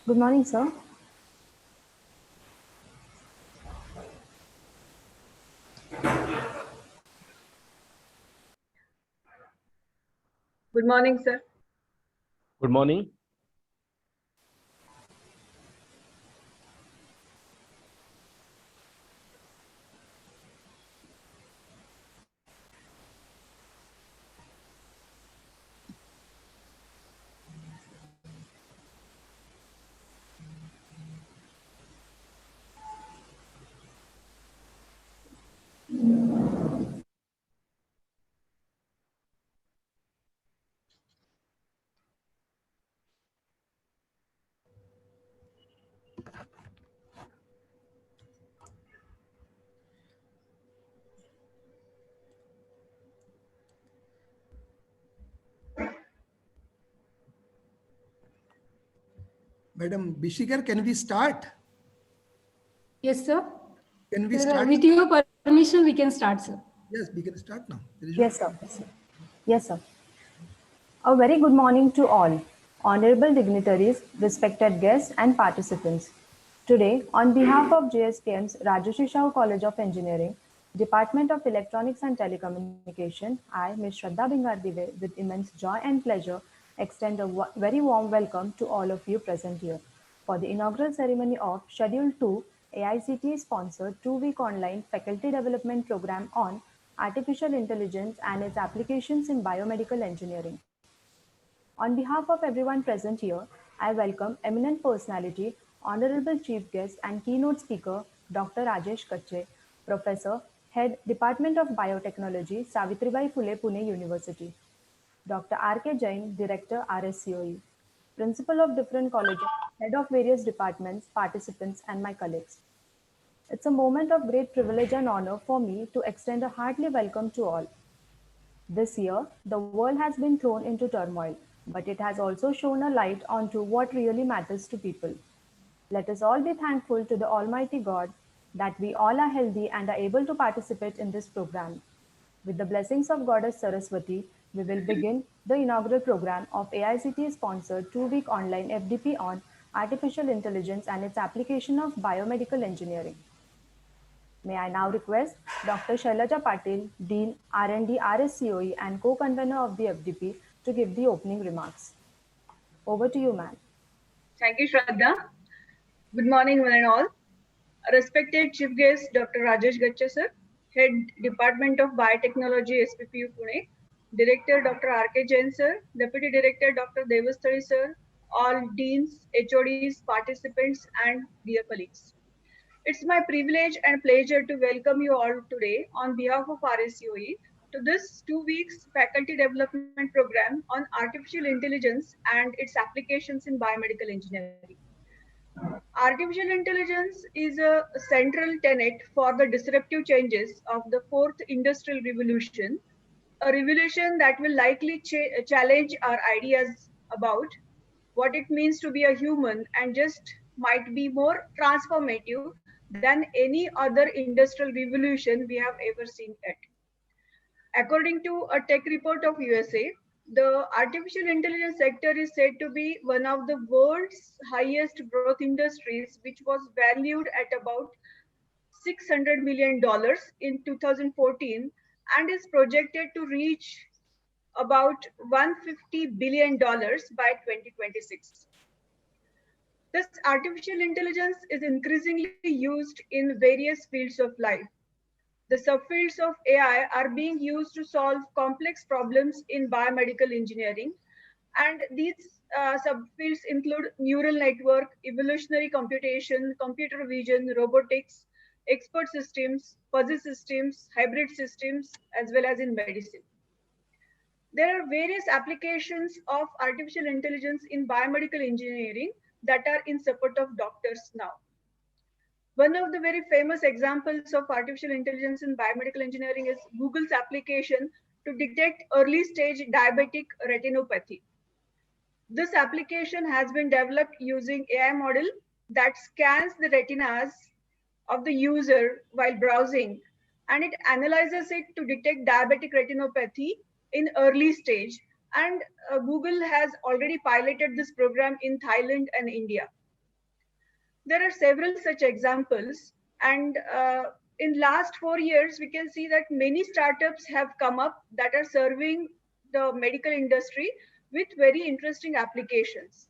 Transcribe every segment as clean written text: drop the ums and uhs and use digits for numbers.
Good morning, sir. Good morning, sir. Good morning. Madam Bishikar, can we start? Yes, sir. Can we Sir, start? with your permission, we can start, sir. Yes, we can start now. Yes, sir. Yes, sir. A very good morning to all, honorable dignitaries, respected guests, and participants. Today, on behalf of JSPM's Rajarshi Shahu College of Engineering, Department of Electronics and Telecommunication, I, Ms. Shraddha Bingardive, with immense joy and pleasure, extend a very warm welcome to all of you present here for the inaugural ceremony of Schedule 2 AICTE-sponsored two-week online faculty development program on artificial intelligence and its applications in biomedical engineering. On behalf of everyone present here, I welcome eminent personality, Honorable Chief Guest and Keynote Speaker, Dr. Rajesh Gacche, Professor, Head, Department of Biotechnology, Savitribai Phule, Pune University. Dr. R.K. Jain, Director, RSCOE. Principal of different colleges, Head of various departments, participants, and my colleagues. It's a moment of great privilege and honor for me to extend a hearty welcome to all. This year, the world has been thrown into turmoil, but it has also shone a light onto what really matters to people. Let us all be thankful to the Almighty God that we all are healthy and are able to participate in this program. With the blessings of Goddess Saraswati, we will begin the inaugural program of AICTE-sponsored two-week online FDP on artificial intelligence and its application of biomedical engineering. May I now request Dr. Shailaja Patil, Dean R&D RSCOE and co-convener of the FDP to give the opening remarks. Over to you, ma'am. Thank you, Shraddha. Good morning, one and all. Respected Chief Guest, Dr. Rajesh Gacche, sir, Head Department of Biotechnology, SPPU Pune, Director Dr. R.K. Jain, sir, Deputy Director Dr. Devasthari, sir, all deans, HODs, participants, and dear colleagues. It's my privilege and pleasure to welcome you all today on behalf of RSCOE to this 2 weeks faculty development program on artificial intelligence and its applications in biomedical engineering. Artificial intelligence is a central tenet for the disruptive changes of the fourth industrial revolution, a revolution that will likely challenge our ideas about what it means to be a human and just might be more transformative than any other industrial revolution we have ever seen yet. According to a tech report of USA, the artificial intelligence sector is said to be one of the world's highest growth industries, which was valued at about $600 million in 2014 and is projected to reach about $150 billion by 2026. This artificial intelligence is increasingly used in various fields of life. The subfields of AI are being used to solve complex problems in biomedical engineering, and these subfields include neural network, evolutionary computation, computer vision, robotics, expert systems, fuzzy systems, hybrid systems, as well as in medicine. There are various applications of artificial intelligence in biomedical engineering that are in support of doctors now. One of the very famous examples of artificial intelligence in biomedical engineering is Google's application to detect early stage diabetic retinopathy. This application has been developed using AI model that scans the retinas of the user while browsing, and it analyzes it to detect diabetic retinopathy in early stage. And Google has already piloted this program in Thailand and India. There are several such examples, and in last 4 years, we can see that many startups have come up that are serving the medical industry with very interesting applications.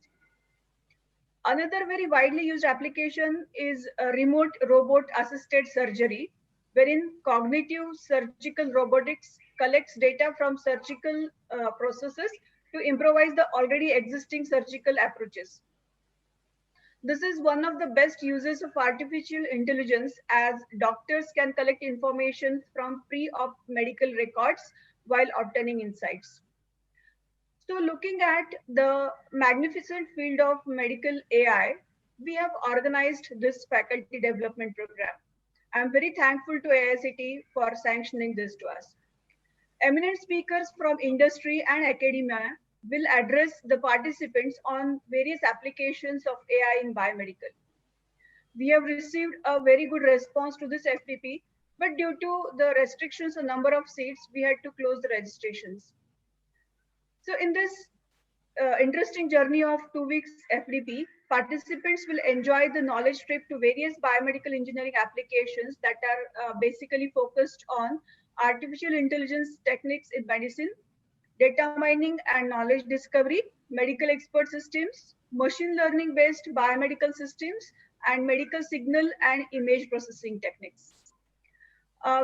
Another very widely used application is remote robot assisted surgery, wherein cognitive surgical robotics collects data from surgical processes to improvise the already existing surgical approaches. This is one of the best uses of artificial intelligence, as doctors can collect information from pre-op medical records while obtaining insights. So looking at the magnificent field of medical AI, we have organized this faculty development program. I'm very thankful to AICT for sanctioning this to us. Eminent speakers from industry and academia will address the participants on various applications of AI in biomedical. We have received a very good response to this FPP, but due to the restrictions on number of seats, we had to close the registrations. So in this interesting journey of 2 weeks FDP, participants will enjoy the knowledge trip to various biomedical engineering applications that are basically focused on artificial intelligence techniques in medicine, data mining and knowledge discovery, medical expert systems, machine learning based biomedical systems, and medical signal and image processing techniques.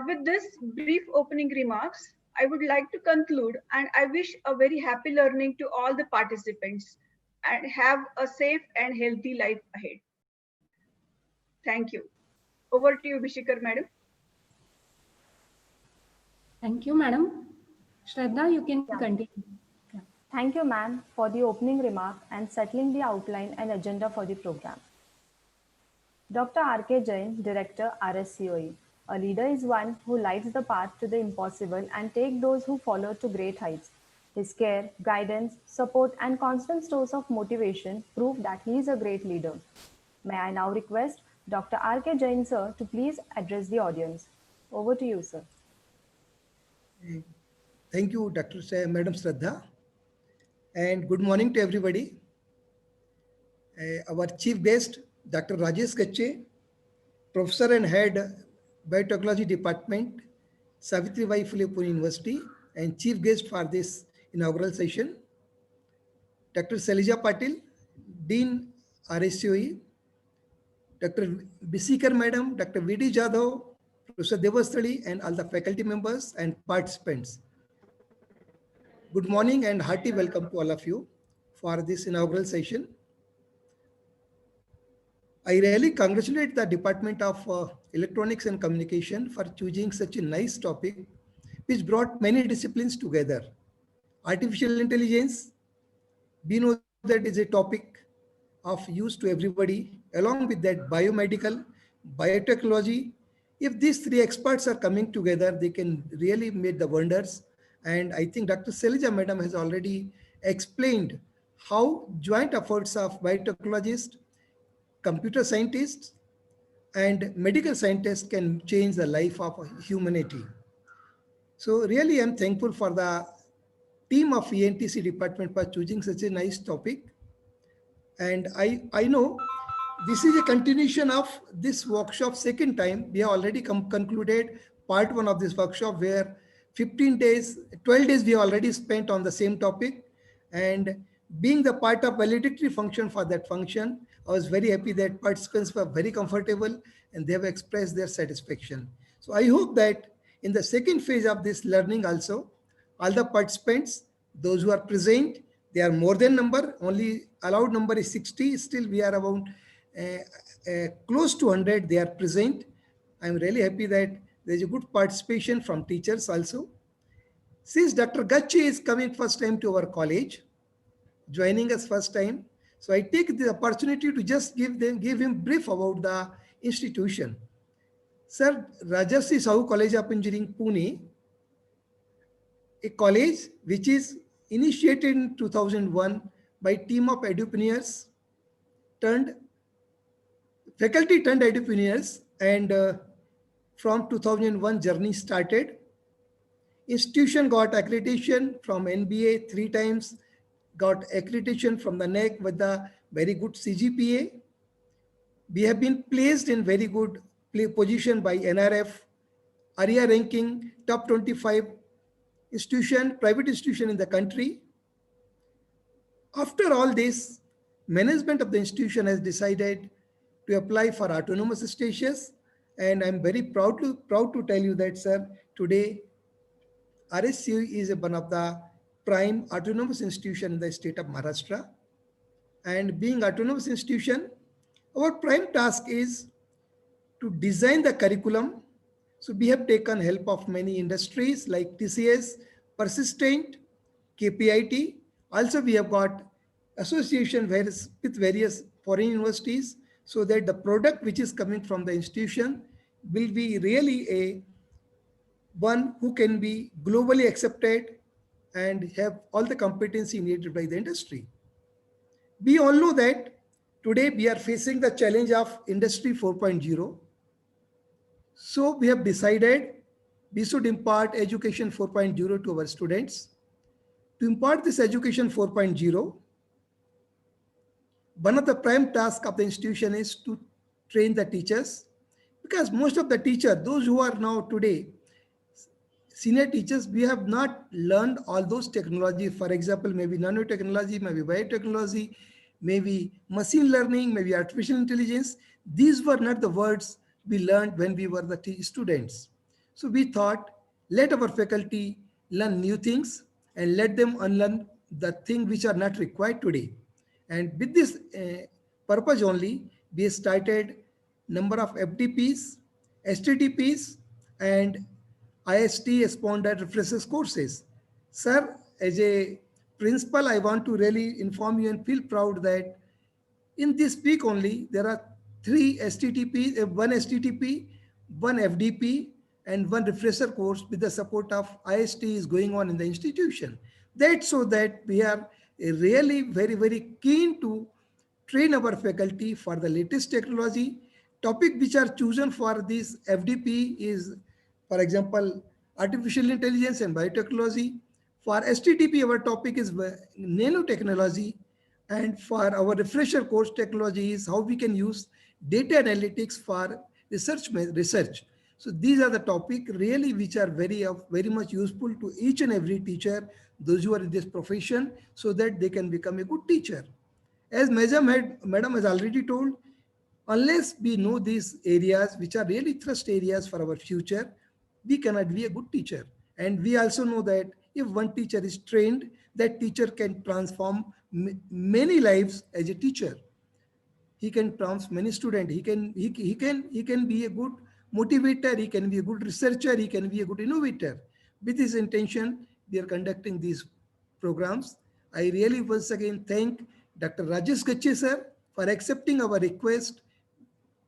With this brief opening remarks, I would like to conclude, and I wish a very happy learning to all the participants and have a safe and healthy life ahead. Thank you. Over to you, Bishikar madam. Thank you, madam. Shraddha, you can continue. Thank you, ma'am, for the opening remark and settling the outline and agenda for the program. Dr. R.K. Jain, Director, RSCOE. A leader is one who lights the path to the impossible and takes those who follow to great heights. His care, guidance, support, and constant source of motivation prove that he is a great leader. May I now request Dr. R.K. Jain, sir, to please address the audience. Over to you, sir. Thank you, Madam Shraddha. And good morning to everybody. Our chief guest, Dr. Rajesh Gacche, Professor and Head, Biotechnology Department, Savitribai Phule Pune University, and chief guest for this inaugural session. Dr. Salija Patil, Dean, RSCOE, Dr. Bisikar Madam, Dr. V.D. Jadhav, Professor Devastali, and all the faculty members and participants. Good morning and hearty welcome to all of you for this inaugural session. I really congratulate the Department of Electronics and Communication for choosing such a nice topic, which brought many disciplines together. Artificial intelligence, we know that is a topic of use to everybody. Along with that, biomedical, biotechnology. If these three experts are coming together, they can really make the wonders. And I think Dr. Selija Madam has already explained how joint efforts of biotechnologists, computer scientists, and medical scientists can change the life of humanity. So really, I'm thankful for the team of ENTC department for choosing such a nice topic. And I know this is a continuation of this workshop. Second time, we have already concluded part one of this workshop where 15 days, 12 days we have already spent on the same topic. And being the part of validatory function for that function, I was very happy that participants were very comfortable and they have expressed their satisfaction. So I hope that in the second phase of this learning also, all the participants, those who are present, they are more than number, only allowed number is 60, still we are about close to 100, they are present. I'm really happy that there's a good participation from teachers also. Since Dr. Gacche is coming first time to our college, joining us first time, so I take the opportunity to just give him brief about the institution. Sir, Rajarshi Shahu College of Engineering, Pune, a college which is initiated in 2001 by team of edupreneurs turned faculty turned edupreneurs, and from 2001 journey started. Institution got accreditation from NBA 3 times, got accreditation from the NEC with the very good CGPA. We have been placed in very good position by NRF, ARIA ranking top 25 institution, private institution in the country. After all this, management of the institution has decided to apply for autonomous status, and I'm very proud to tell you that, sir, today RSCU is one of the prime autonomous institution in the state of Maharashtra. And being autonomous institution, our prime task is to design the curriculum. So we have taken help of many industries like TCS, Persistent, KPIT. Also, we have got association with various foreign universities so that the product which is coming from the institution will be really a one who can be globally accepted and have all the competency needed by the industry. We all know that today we are facing the challenge of Industry 4.0. So we have decided we should impart Education 4.0 to our students. To impart this Education 4.0, one of the prime tasks of the institution is to train the teachers, because most of the teachers, those who are now today senior teachers, we have not learned all those technology. For example, maybe nanotechnology, maybe biotechnology, maybe machine learning, maybe artificial intelligence. These were not the words we learned when we were the students. So we thought, let our faculty learn new things and let them unlearn the things which are not required today. And with this purpose only, we started number of FDPs, STTPs, and IST sponsored refreshers courses. Sir, as a principal, I want to really inform you and feel proud that in this week only, there are 3 STTP, one STTP, one FDP, and one refresher course with the support of IST is going on in the institution. That's so that we are really very keen to train our faculty for the latest technology. Topic which are chosen for this FDP is, for example, artificial intelligence and biotechnology. For STTP, our topic is nanotechnology. And for our refresher course, technology is how we can use data analytics for research. So these are the topic really which are very much useful to each and every teacher, those who are in this profession, so that they can become a good teacher. As Madam has already told, unless we know these areas which are really thrust areas for our future, we cannot be a good teacher. And we also know that if one teacher is trained, that teacher can transform many lives as a teacher. He can transform many students. He can be a good motivator. He can be a good researcher. He can be a good innovator. With this intention, we are conducting these programs. I really once again thank Dr. Rajesh Gacche sir for accepting our request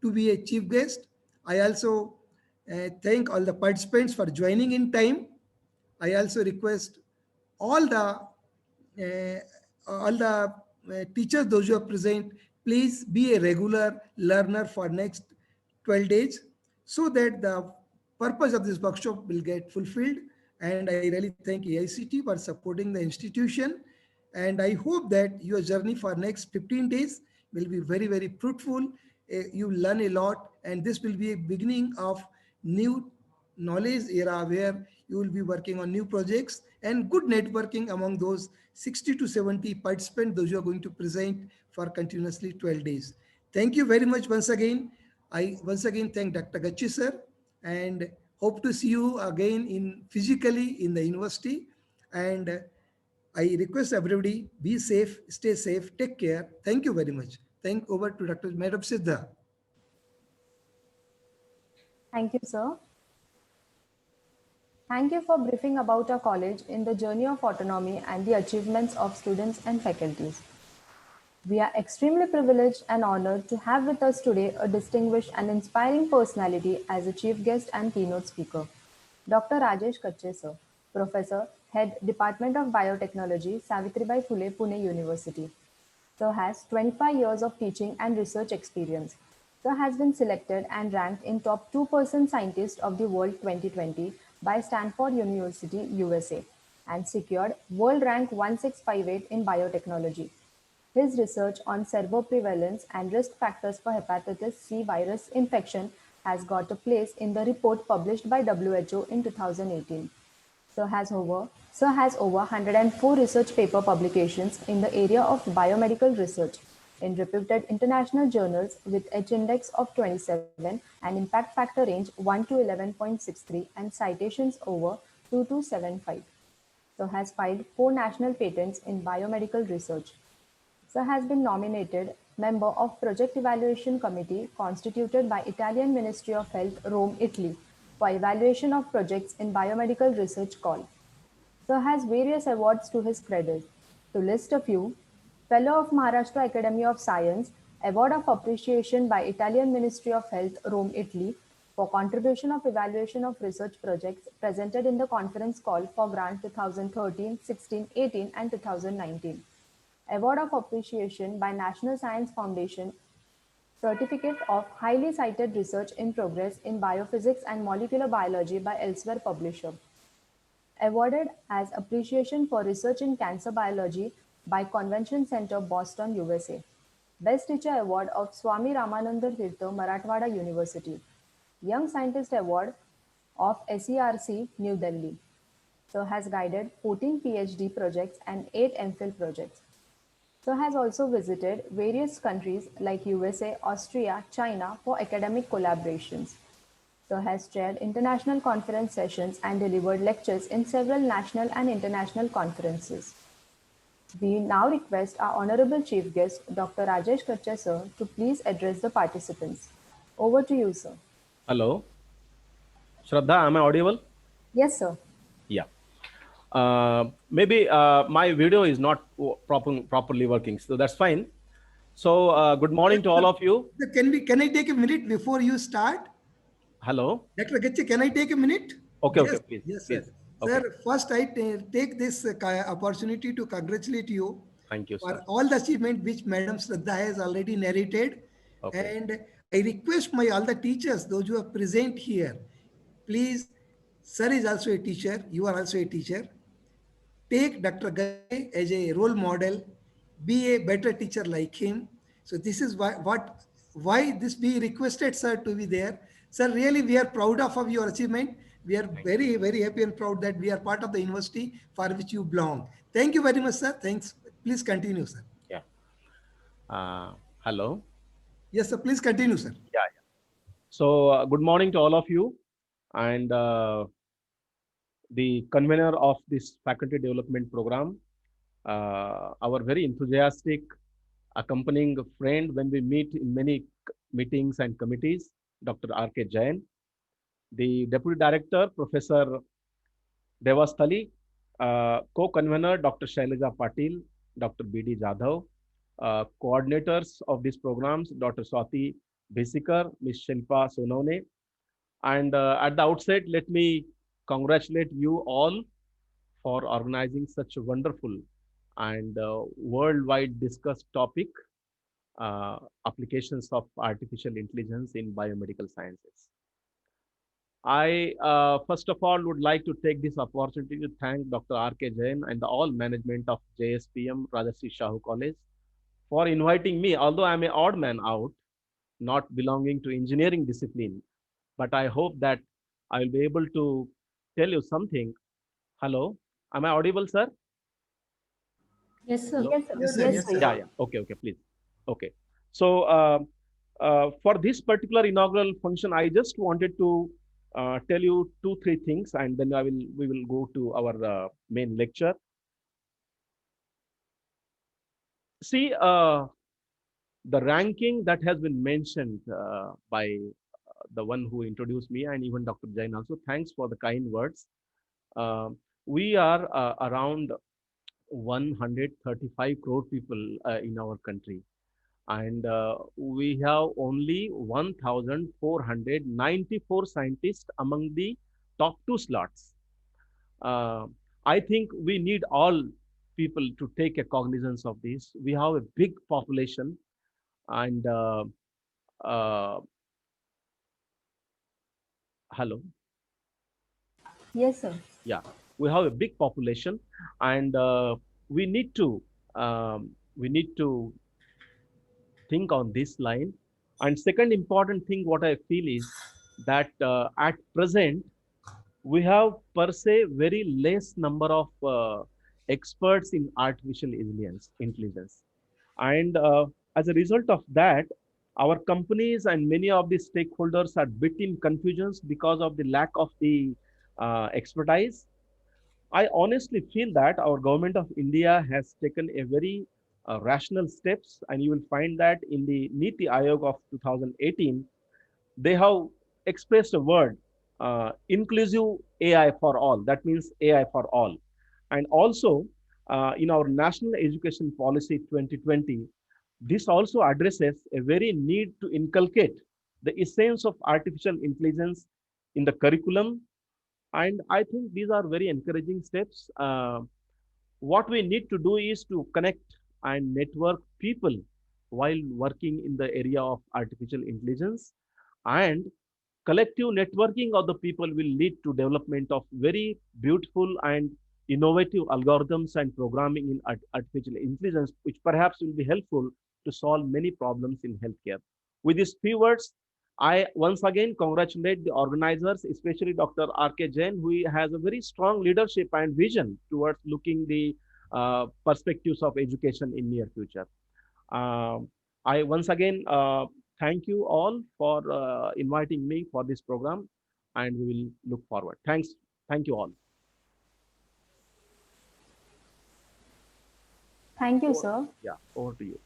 to be a chief guest. I also thank all the participants for joining in time. I also request all the teachers, those who are present, please be a regular learner for next 12 days so that the purpose of this workshop will get fulfilled. And I really thank AICT for supporting the institution. And I hope that your journey for next 15 days will be very fruitful. You learn a lot, and this will be a beginning of new knowledge era where you will be working on new projects and good networking among those 60 to 70 participants, those who are going to present for continuously 12 days. Thank you very much once again. I once again thank Dr. Gacche sir and hope to see you again physically in the university. And I request everybody be safe, stay safe, take care. Thank you very much. Thank over to Dr. Madam Siddha. Thank you, sir. Thank you for briefing about our college in the journey of autonomy and the achievements of students and faculties. We are extremely privileged and honored to have with us today a distinguished and inspiring personality as a chief guest and keynote speaker, Dr. Rajesh Gacche, sir, Professor, Head, Department of Biotechnology, Savitribai Phule, Pune University. Sir has 25 years of teaching and research experience. Sir has been selected and ranked in top 2% scientists of the world 2020 by Stanford University, USA, and secured world rank 1658 in biotechnology. His research on seroprevalence and risk factors for hepatitis C virus infection has got a place in the report published by WHO in 2018. Sir has over 104 research paper publications in the area of biomedical research in reputed international journals with H-index of 27 and impact factor range 1 to 11.63 and citations over 2275. Sir has filed 4 national patents in biomedical research. Sir has been nominated member of Project Evaluation Committee constituted by Italian Ministry of Health, Rome, Italy, for evaluation of projects in biomedical research call. Sir has various awards to his credit. To list a few, Fellow of Maharashtra Academy of Science, Award of Appreciation by Italian Ministry of Health, Rome, Italy, for contribution of evaluation of research projects presented in the conference call for grant 2013, 16, 18 and 2019. Award of Appreciation by National Science Foundation, Certificate of Highly Cited Research in Progress in Biophysics and Molecular Biology by Elsewhere Publisher. Awarded as Appreciation for Research in Cancer Biology by Convention Center, Boston, USA. Best Teacher Award of Swami Ramananda Tirtha, Marathwada University. Young Scientist Award of SERC, New Delhi. So has guided 14 PhD projects and 8 MPhil projects. So has also visited various countries like USA, Austria, China for academic collaborations. So has chaired international conference sessions and delivered lectures in several national and international conferences. We now request our Honorable Chief Guest, Dr. Rajesh Gacche, sir, to please address the participants. Over to you, sir. Hello. Shraddha, am I audible? Yes, sir. Yeah. Maybe my video is not properly working, so that's fine. So good morning to all of you. Can I take a minute before you start? Hello. Dr. Gacche, can I take a minute? Okay, Yes, okay, please, yes, sir. please. Okay. Sir, first I take this opportunity to congratulate you Thank you, for sir. all the achievement which Madam Shraddha has already narrated. Okay. And I request my all the teachers, those who are present here, please, sir is also a teacher, you are also a teacher. Take Dr. Gacche as a role model, be a better teacher like him. So this is why this be requested, sir, to be there. Sir, really we are proud of your achievement. We are very, very happy and proud that we are part of the university for which you belong. Thank you very much, sir. Thanks. Please continue, sir. Yeah. Hello. Yes, sir. Please continue, sir. Yeah, yeah. So good morning to all of you, and the convener of this faculty development program, our very enthusiastic accompanying friend when we meet in many meetings and committees, Dr. R.K. Jain, the Deputy Director, Professor Devasthali, co-convener, Dr. Shailaja Patil, Dr. B.D. Jadhav, coordinators of these programs, Dr. Swati Bhisikar, Ms. Shilpa Sonone. And at the outset, let me congratulate you all for organizing such a wonderful and worldwide discussed topic, applications of artificial intelligence in biomedical sciences. I, first of all, would like to take this opportunity to thank Dr. R.K. Jain and the all management of JSPM Rajarshi Shahu College for inviting me, although I'm an odd man out, not belonging to engineering discipline, but I hope that I will be able to tell you something. Hello, am I audible, sir? Yes, sir. Hello? Yes, sir. Yes, sir. Yes, Yes, sir. sir. Yeah, yeah. Okay, okay, please. Okay. So for this particular inaugural function, I just wanted to tell you 2, 3 things, and then we will go to our main lecture. See, the ranking that has been mentioned by the one who introduced me and even Dr. Jain also. Thanks for the kind words. Uh, we are around 135 crore people in our country, and we have only 1,494 scientists among the top 2 slots. Uh, I think we need all people to take a cognizance of this. We have a big population, and uh, hello, Yes, sir. yeah, we have a big population, and we need to we need to think on this line. And second important thing, what I feel is that at present, we have per se very less number of experts in artificial intelligence. And as a result of that, our companies and many of the stakeholders are bit in confusions because of the lack of the expertise. I honestly feel that our government of India has taken a very rational steps, and you will find that in the Niti Aayog of 2018, they have expressed a word, inclusive AI for all. That means AI for all. And also, in our National Education Policy 2020, this also addresses a very need to inculcate the essence of artificial intelligence in the curriculum. And I think these are very encouraging steps. What we need to do is to connect and network people while working in the area of artificial intelligence, and collective networking of the people will lead to development of very beautiful and innovative algorithms and programming in artificial intelligence, which perhaps will be helpful to solve many problems in healthcare. With these few words, I once again congratulate the organizers, especially Dr. R.K. Jain, who has a very strong leadership and vision towards looking the perspectives of education in near future. I once again thank you all for inviting me for this program, and we will look forward. Thanks. Thank you all. Thank you, sir. Yeah, over to you.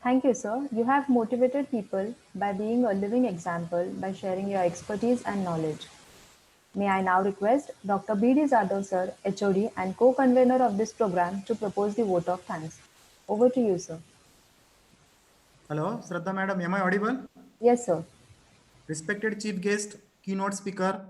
Thank you, sir. You have motivated people by being a living example by sharing your expertise and knowledge. May I now request Dr. B.D. Zadav, sir, HOD and co-convener of this program, to propose the vote of thanks. Over to you, sir. Hello, Shraddha Madam, am I audible? Yes, sir. Respected Chief Guest, Keynote Speaker,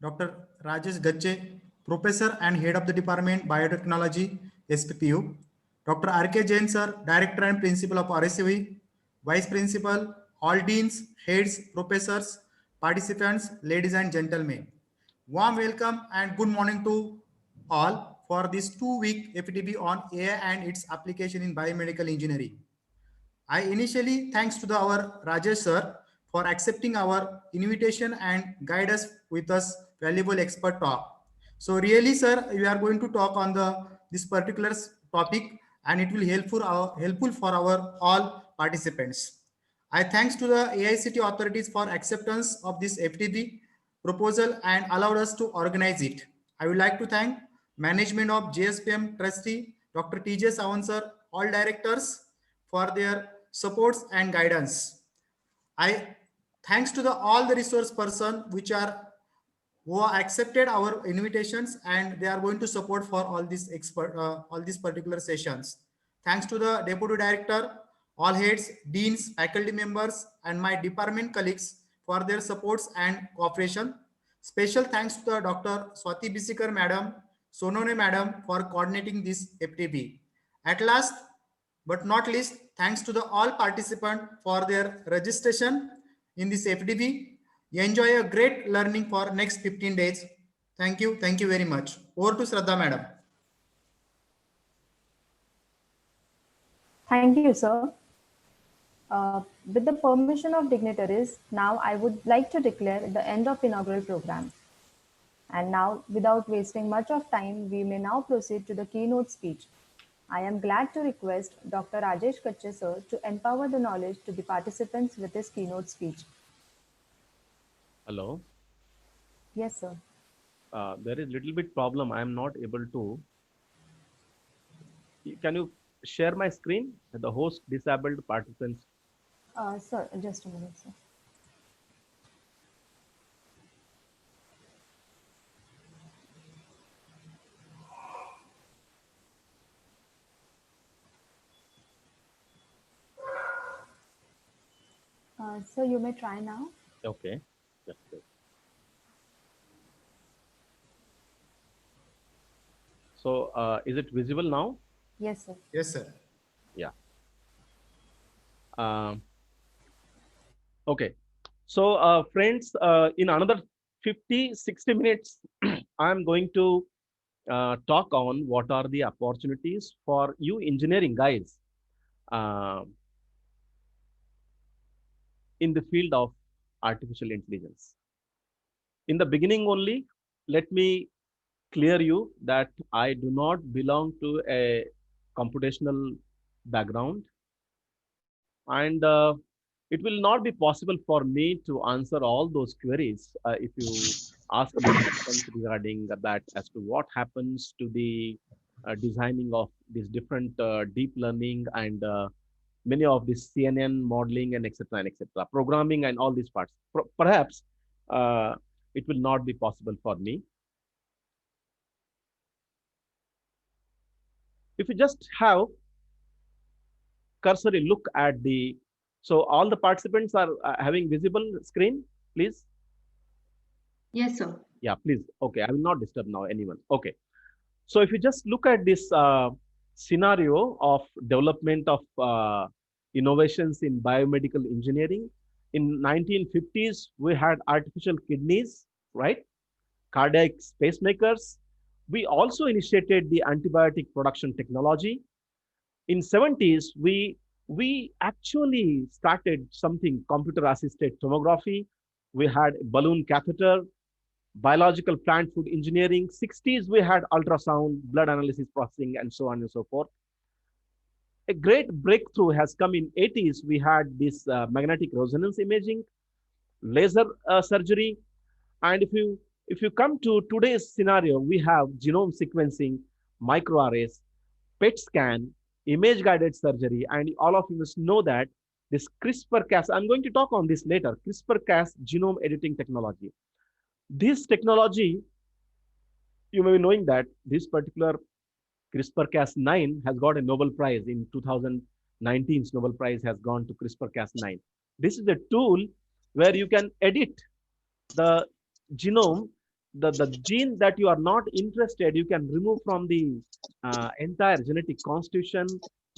Dr. Rajesh Gacche, Professor and Head of the Department Biotechnology, SPPU, Dr. R.K. Jain, Sir, Director and Principal of RSUV, Vice Principal, all Deans, Heads, Professors, participants, ladies and gentlemen. Warm welcome and good morning to all for this 2-week FTB on AI and its application in biomedical engineering. I initially thanks to our Rajesh sir for accepting our invitation and guide us with us valuable expert talk. So really, sir, we are going to talk on this particular topic, and it will helpful for our all participants. I thanks to the AICT authorities for acceptance of this FTP proposal and allowed us to organize it. I would like to thank management of JSPM trustee Dr. TJ Sawan sir, all directors for their supports and guidance. I thanks to all the resource person who are accepted our invitations, and they are going to support for all these all these particular sessions. Thanks to the deputy director, all heads, deans, faculty members, and my department colleagues for their supports and cooperation. Special thanks to the Dr. Swati Bisikar Madam, Sonone Madam for coordinating this FTP. At last, but not least, thanks to the all participants for their registration in this FDB. Enjoy a great learning for next 15 days. Thank you. Thank you very much. Over to Shraddha Madam. Thank you, sir. With the permission of dignitaries, now I would like to declare the end of inaugural program. And now, without wasting much of time, we may now proceed to the keynote speech. I am glad to request Dr. Rajesh Gacche, sir, to empower the knowledge to the participants with his keynote speech. Hello. Yes, sir. There is little bit problem. I am not able to. Can you share my screen? The host disabled participants. Sir, just a minute, sir. So you may try now. Okay. Just wait. So is it visible now? Yes, sir. Yes, sir. Yeah. Okay. So friends, in another 50-60 minutes, I'm going to talk on what are the opportunities for you engineering guys uh, in the field of artificial intelligence. In the beginning only, let me clear you that I do not belong to a computational background, and it will not be possible for me to answer all those queries if you ask me questions regarding that as to what happens to the designing of these different deep learning and many of this CNN modeling and etc. Programming and all these parts. Perhaps uh, it will not be possible for me. If you just have cursory look at the, so all the participants are having visible screen, please. Yes, sir. Yeah, please. Okay, I will not disturb now anyone. Okay. So if you just look at this scenario of development of innovations in biomedical engineering, in 1950s, we had artificial kidneys, right? Cardiac pacemakers. We also initiated the antibiotic production technology. In 70s, we actually started something computer assisted tomography. We had balloon catheter, biological plant food engineering. 60s, we had ultrasound, blood analysis processing, and so on and so forth. A great breakthrough has come in 80s. We had this magnetic resonance imaging, laser surgery, and if you come to today's scenario, we have genome sequencing, microarrays, PET scan, image guided surgery, and all of you must know that this CRISPR-Cas. I'm going to talk on this later. CRISPR-Cas genome editing technology. This technology, you may be knowing that this particular CRISPR-Cas9 has got a Nobel Prize in 2019's Nobel Prize has gone to CRISPR-Cas9. This is a tool where you can edit the genome, the gene that you are not interested, you can remove from the entire genetic constitution,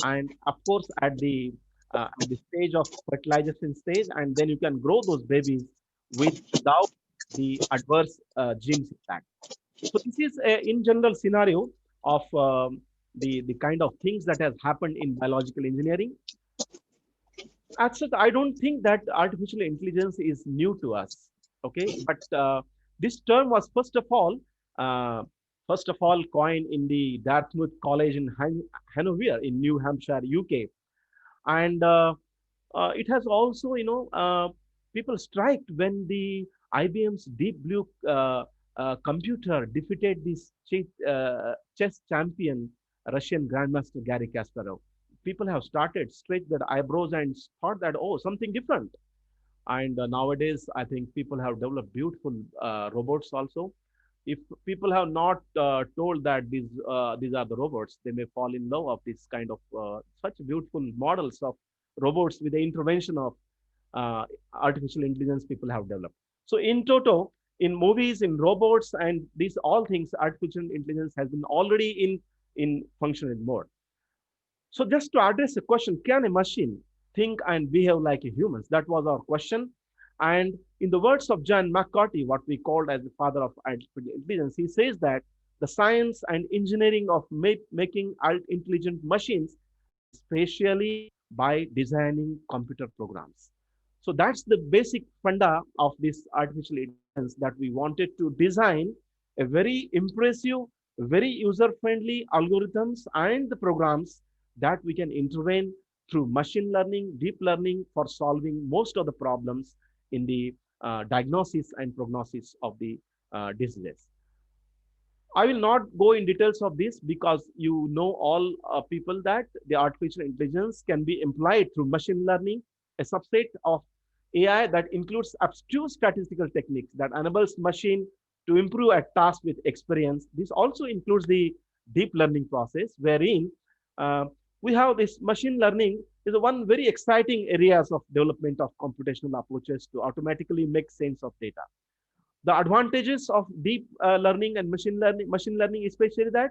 and of course at the stage of fertilization stage, and then you can grow those babies without the adverse genes impact. So this is a in general scenario of the kind of things that has happened in biological engineering. As such, I don't think that artificial intelligence is new to us. Okay, but this term was first of all, coined in the Dartmouth College in Hanover in New Hampshire, UK, and it has also, people striked when the IBM's Deep Blue computer defeated this chess champion, Russian Grandmaster Garry Kasparov. People have started stretch their eyebrows and thought that, oh, something different. And nowadays, I think people have developed beautiful robots also. If people have not told that these are the robots, they may fall in love of this kind of such beautiful models of robots with the intervention of artificial intelligence people have developed. So in toto, in movies, in robots, and these all things, artificial intelligence has been already in functional mode. So just to address the question, can a machine think and behave like a humans? That was our question. And in the words of John McCarthy, what we called as the father of artificial intelligence, he says that the science and engineering of making intelligent machines spatially by designing computer programs. So that's the basic funda of this artificial intelligence, that we wanted to design a very impressive, very user-friendly algorithms and the programs that we can intervene through machine learning, deep learning for solving most of the problems in the diagnosis and prognosis of the diseases. I will not go in details of this because you know all people that the artificial intelligence can be employed through machine learning, a subset of AI that includes abstruse statistical techniques that enables machine to improve at task with experience. This also includes the deep learning process, wherein we have this machine learning is one very exciting areas of development of computational approaches to automatically make sense of data. The advantages of deep learning and machine learning especially that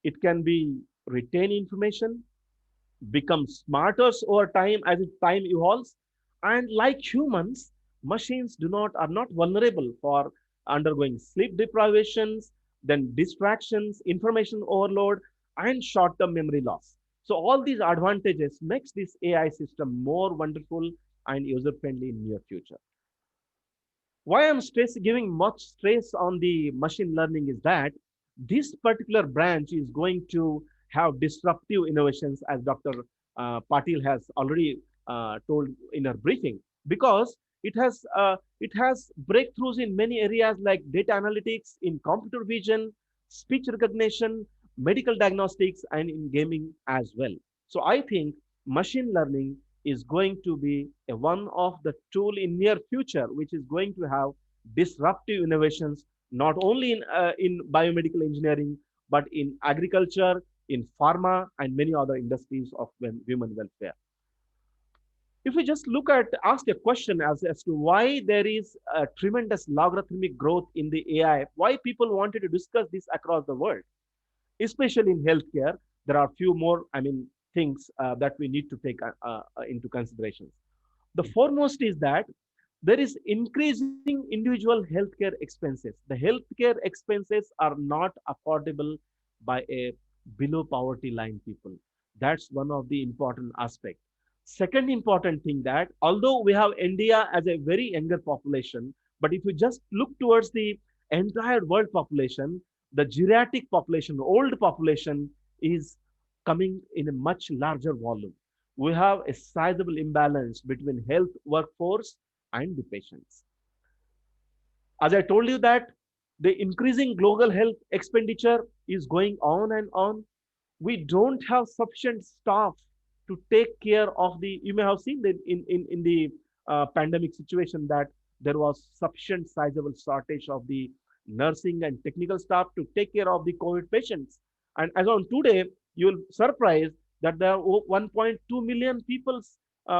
it can be retain information, become smarter over time as time evolves, and like humans, machines are not vulnerable for undergoing sleep deprivations, then distractions, information overload, and short-term memory loss. So all these advantages makes this AI system more wonderful and user friendly in near future. Why I'm giving much stress on the machine learning is that this particular branch is going to have disruptive innovations, as Dr. Patil has already told in her briefing, because it has breakthroughs in many areas like data analytics, in computer vision, speech recognition, medical diagnostics, and in gaming as well. So I think machine learning is going to be one of the tool in near future which is going to have disruptive innovations not only in biomedical engineering but in agriculture, in pharma, and many other industries of human welfare. If we just look at ask a question as to why there is a tremendous logarithmic growth in the AI, why people wanted to discuss this across the world, especially in healthcare, there are few more, things that we need to take into consideration. The foremost is that there is increasing individual healthcare expenses. The healthcare expenses are not affordable by a below poverty line people. That's one of the important aspect. Second important thing, that although we have India as a very younger population, but if you just look towards the entire world population, the geriatric population, old population, is coming in a much larger volume. We have a sizable imbalance between health workforce and the patients. As I told you that the increasing global health expenditure is going on and on. We don't have sufficient staff to take care of the, you may have seen that in the pandemic situation that there was sufficient sizable shortage of the nursing and technical staff to take care of the COVID patients. And as on today, you'll surprise that there are 1.2 million people's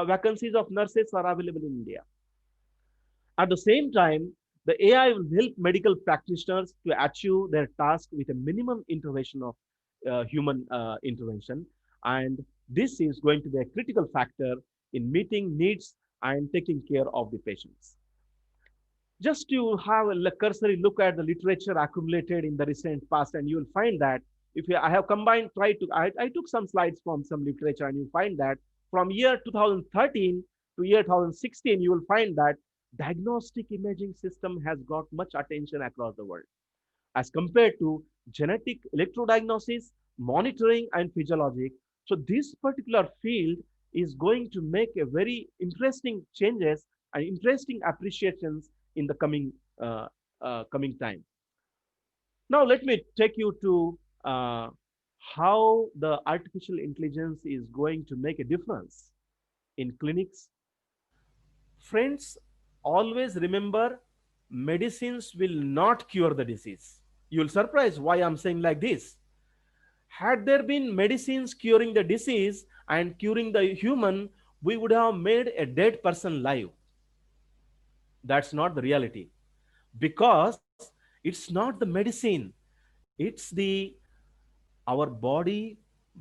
vacancies of nurses are available in India. At the same time, the AI will help medical practitioners to achieve their task with a minimum intervention of human intervention. And this is going to be a critical factor in meeting needs and taking care of the patients. Just to have a cursory look at the literature accumulated in the recent past, and you will find that if you, I have combined, I took some slides from some literature, and you find that from year 2013 to year 2016, you will find that diagnostic imaging system has got much attention across the world as compared to genetic electrodiagnosis, monitoring, and physiologic. So this particular field is going to make a very interesting changes and interesting appreciations in the coming time. Now let me take you to how the artificial intelligence is going to make a difference in clinics. Friends, always remember, medicines will not cure the disease. You'll surprise why I'm saying like this. Had there been medicines curing the disease and curing the human, we would have made a dead person live. That's not the reality, because it's not the medicine, it's the our body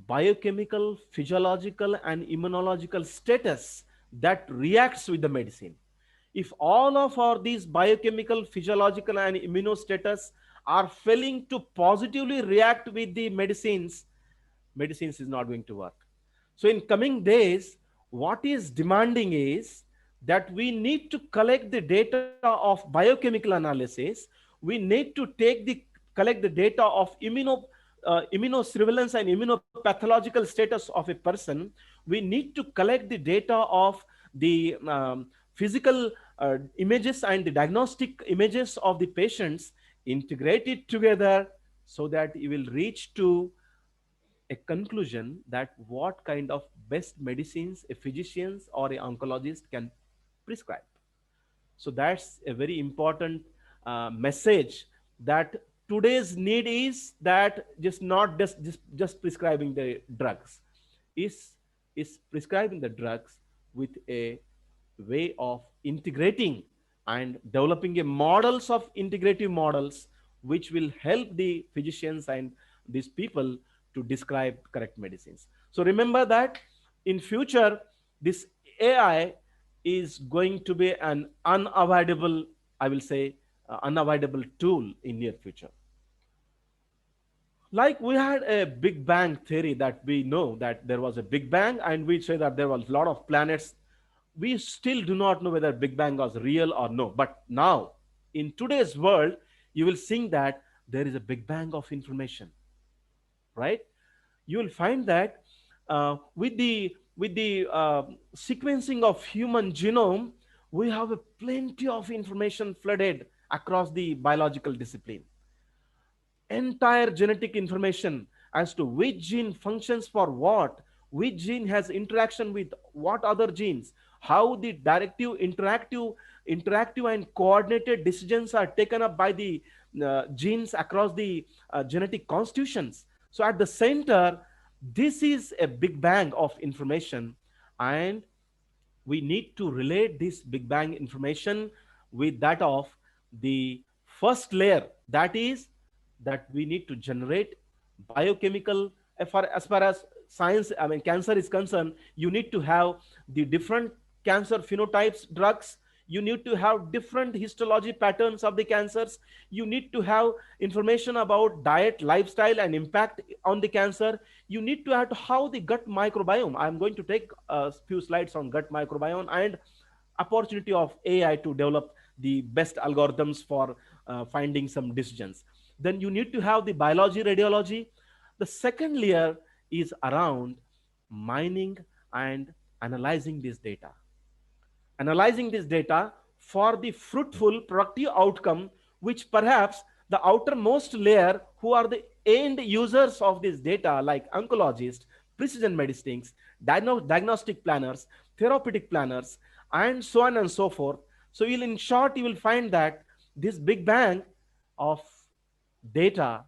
biochemical, physiological, and immunological status that reacts with the medicine. If all of our these biochemical, physiological, and immunostatus are failing to positively react with the medicines is not going to work. So in coming days, what is demanding is that we need to collect the data of biochemical analysis. We need to collect the data of immunosurveillance and immunopathological status of a person. We need to collect the data of the physical images and the diagnostic images of the patients, integrate it together so that you will reach to a conclusion that what kind of best medicines a physician or an oncologist can prescribe. So that's a very important message, that today's need is that just not just prescribing the drugs, is prescribing the drugs with a way of integrating and developing a models of integrative models which will help the physicians and these people to describe correct medicines. So remember that in future this AI is going to be an unavoidable, I will say, unavoidable tool in near future. Like we had a Big Bang theory that we know that there was a Big Bang, and we say that there was a lot of planets. We still do not know whether Big Bang was real or no. But now, in today's world, you will see that there is a Big Bang of information, right? You will find that with the sequencing of human genome, we have a plenty of information flooded across the biological discipline. Entire genetic information as to which gene functions for what, which gene has interaction with what other genes, how the interactive and coordinated decisions are taken up by the genes across the genetic constitutions. So at the center, this is a big bang of information, and we need to relate this Big Bang information with that of the first layer. That is, that we need to generate biochemical, as far as science, I mean, cancer is concerned, you need to have the different cancer phenotypes, drugs. You need to have different histology patterns of the cancers. You need to have information about diet, lifestyle, and impact on the cancer. You need to have how the gut microbiome. I'm going to take a few slides on gut microbiome and opportunity of AI to develop the best algorithms for finding some decisions. Then you need to have the biology, radiology. The second layer is around mining and analyzing this data. Analyzing this data for the fruitful, productive outcome, which perhaps the outermost layer, who are the end users of this data, like oncologists, precision medicines, diagnostic planners, therapeutic planners, and so on and so forth. So, in short, you will find that this big bang of data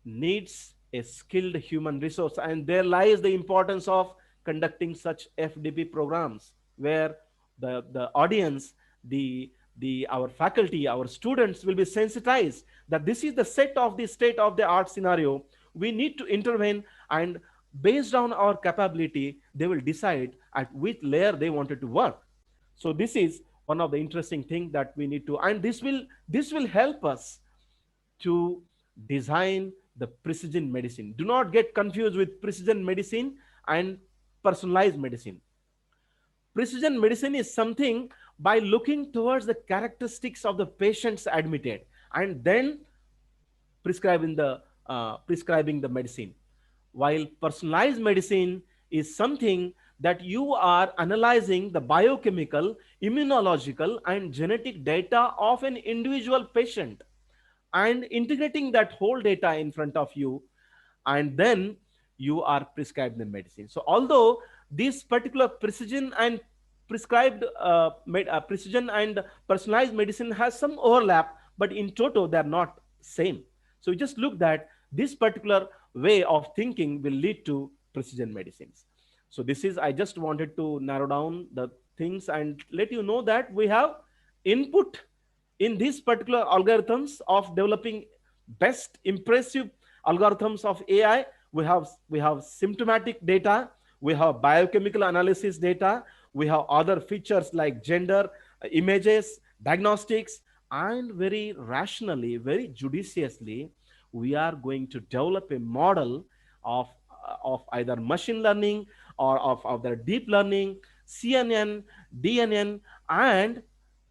needs a skilled human resource, and there lies the importance of conducting such FDP programs where the audience, the our faculty, our students will be sensitized that this is the set of the state of the art scenario. We need to intervene, and based on our capability, they will decide at which layer they wanted to work. So this is one of the interesting things that we need to, and this will help us to design the precision medicine. Do not get confused with precision medicine and personalized medicine. Precision medicine is something by looking towards the characteristics of the patients admitted and then prescribing the medicine, while personalized medicine is something that you are analyzing the biochemical, immunological, and genetic data of an individual patient and integrating that whole data in front of you, and then you are prescribed the medicine. So although this particular precision and personalized medicine has some overlap, but in total they are not same. So we just look that this particular way of thinking will lead to precision medicines. So this is, I just wanted to narrow down the things and let you know that we have input in these particular algorithms of developing best impressive algorithms of AI. We have symptomatic data, we have biochemical analysis data, we have other features like gender, images, diagnostics, and very rationally, very judiciously, we are going to develop a model of either machine learning or of other deep learning, CNN, DNN, and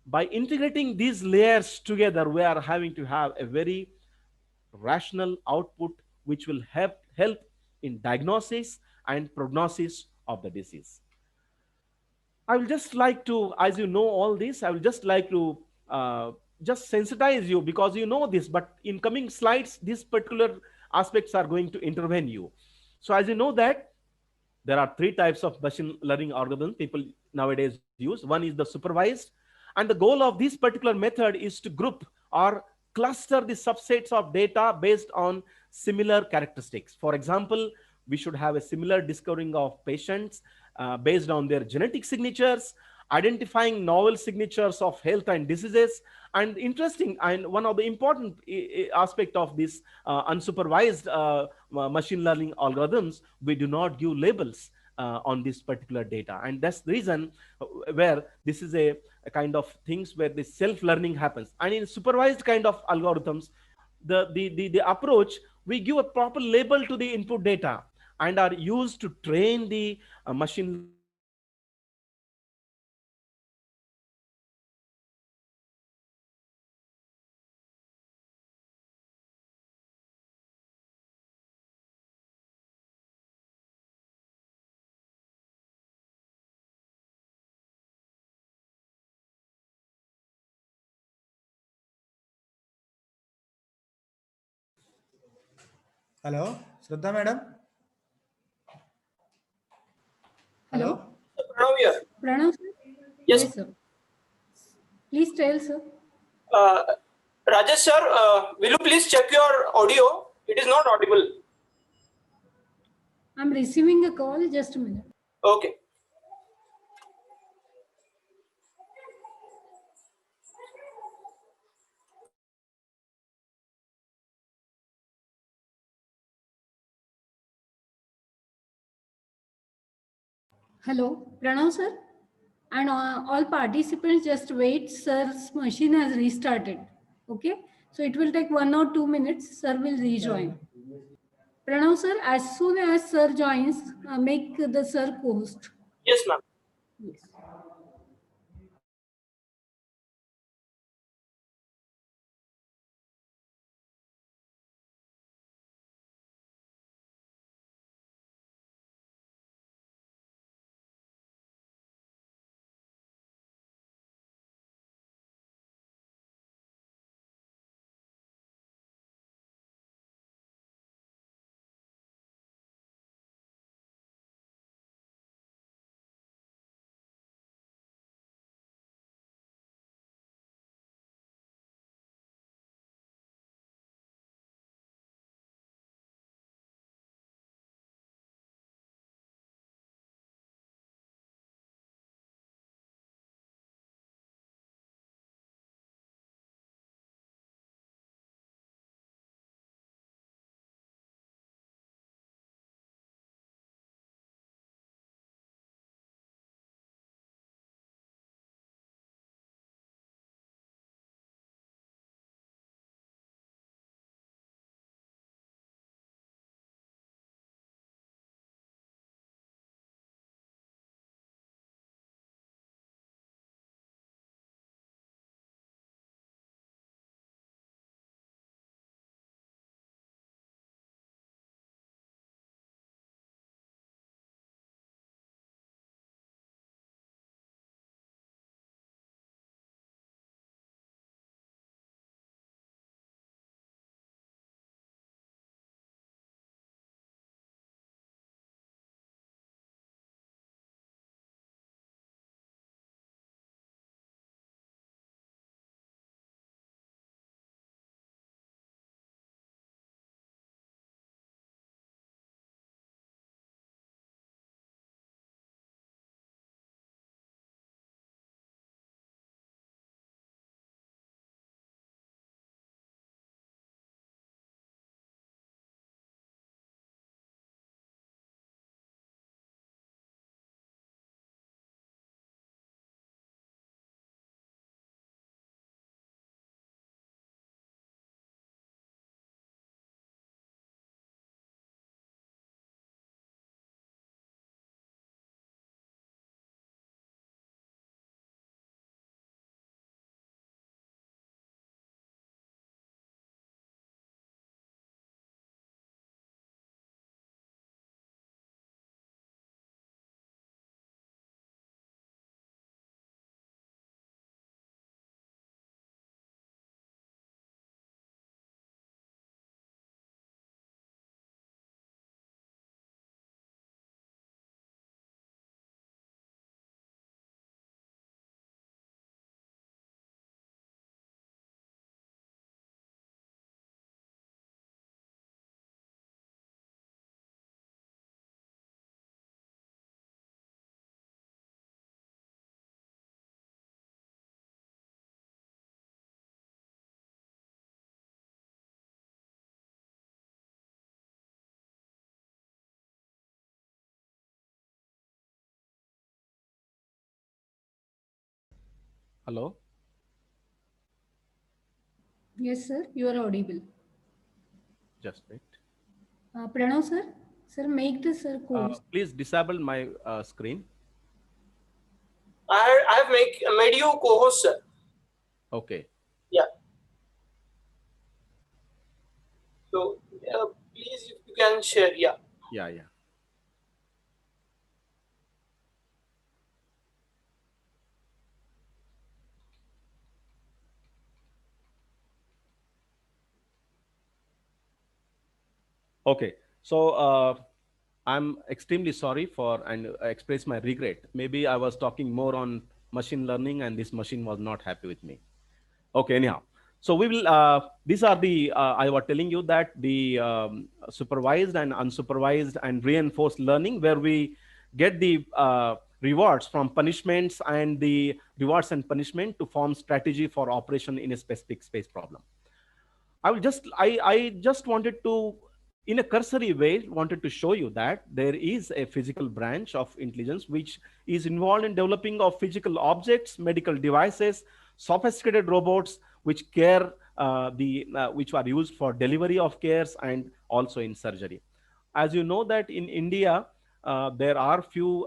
by integrating these layers together, we are having to have a very rational output which will help in diagnosis and prognosis of the disease. I will just like to, as you know all this, I will just like to just sensitize you because you know this, but in coming slides, these particular aspects are going to intervene you. So as you know that there are three types of machine learning algorithms people nowadays use. One is the supervised, and the goal of this particular method is to group or cluster the subsets of data based on similar characteristics. For example, we should have a similar discovering of patients based on their genetic signatures, identifying novel signatures of health and diseases. And interesting, and one of the important aspect of this unsupervised machine learning algorithms, we do not give labels on this particular data, and that's the reason where this is a kind of things where the self-learning happens. And in supervised kind of algorithms, the approach, We give a proper label to the input data and are used to train the machine learning models and analyze the data Hello, Shraddha madam. Hello. Hello. Pranav here. Pranav, sir? Yes. Yes, sir. Please tell, sir. Uh, Rajesh sir, will you please check your audio? It is not audible. I'm receiving a call. Just a minute. Okay. Hello, Pranav, sir? And all participants just wait. Sir's machine has restarted. Okay. So it will take 1 or 2 minutes. Sir will rejoin. Pranav, sir, as soon as sir joins, make the sir host. Yes, ma'am. Yes. Hello. Yes, sir. You are audible. Just wait. Pranav sir, sir, make the sir course. Please disable my screen. I have made you co-host, sir. Okay. Yeah. So please, if you can share. Yeah. Yeah, yeah. Okay. So I'm extremely sorry for and express my regret. Maybe I was talking more on machine learning and this machine was not happy with me. Okay, anyhow. So we will, these are the, I was telling you that the supervised and unsupervised and reinforced learning where we get the rewards from punishments and the rewards and punishment to form strategy for operation in a specific space problem. I just wanted to, in a cursory way, wanted to show you that there is a physical branch of intelligence which is involved in developing of physical objects, medical devices, sophisticated robots, which care, which are used for delivery of cares and also in surgery. As you know that in India, there are few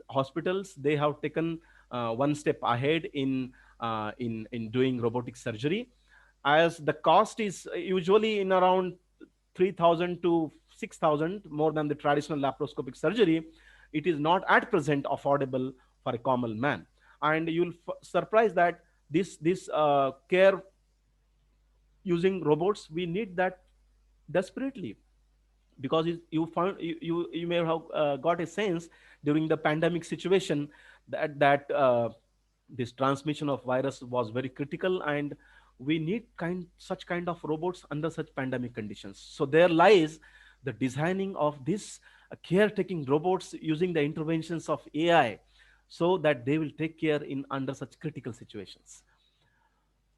hospitals, they have taken one step ahead in doing robotic surgery, as the cost is usually in around 3,000 to 6,000 more than the traditional laparoscopic surgery. It is not at present affordable for a common man, and you'll surprise that this care using robots, we need that desperately, because you found you may have got a sense during the pandemic situation that this transmission of virus was very critical, and we need such kind of robots under such pandemic conditions. So there lies the designing of this caretaking robots using the interventions of AI, so that they will take care in under such critical situations.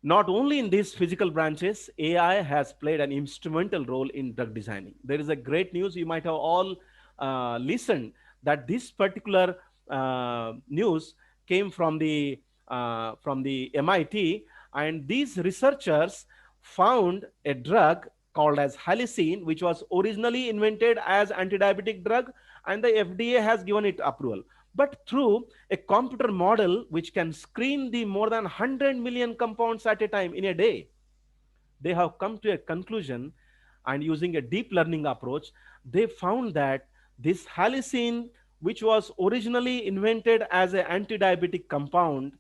Not only in these physical branches, AI has played an instrumental role in drug designing. There is a great news, you might have all listened, that this particular news came from the MIT, and these researchers found a drug called as halicine, which was originally invented as anti-diabetic drug, and the FDA has given it approval. But through a computer model which can screen the more than 100 million compounds at a time in a day, they have come to a conclusion, and using a deep learning approach, they found that this halicine, which was originally invented as an anti-diabetic compound,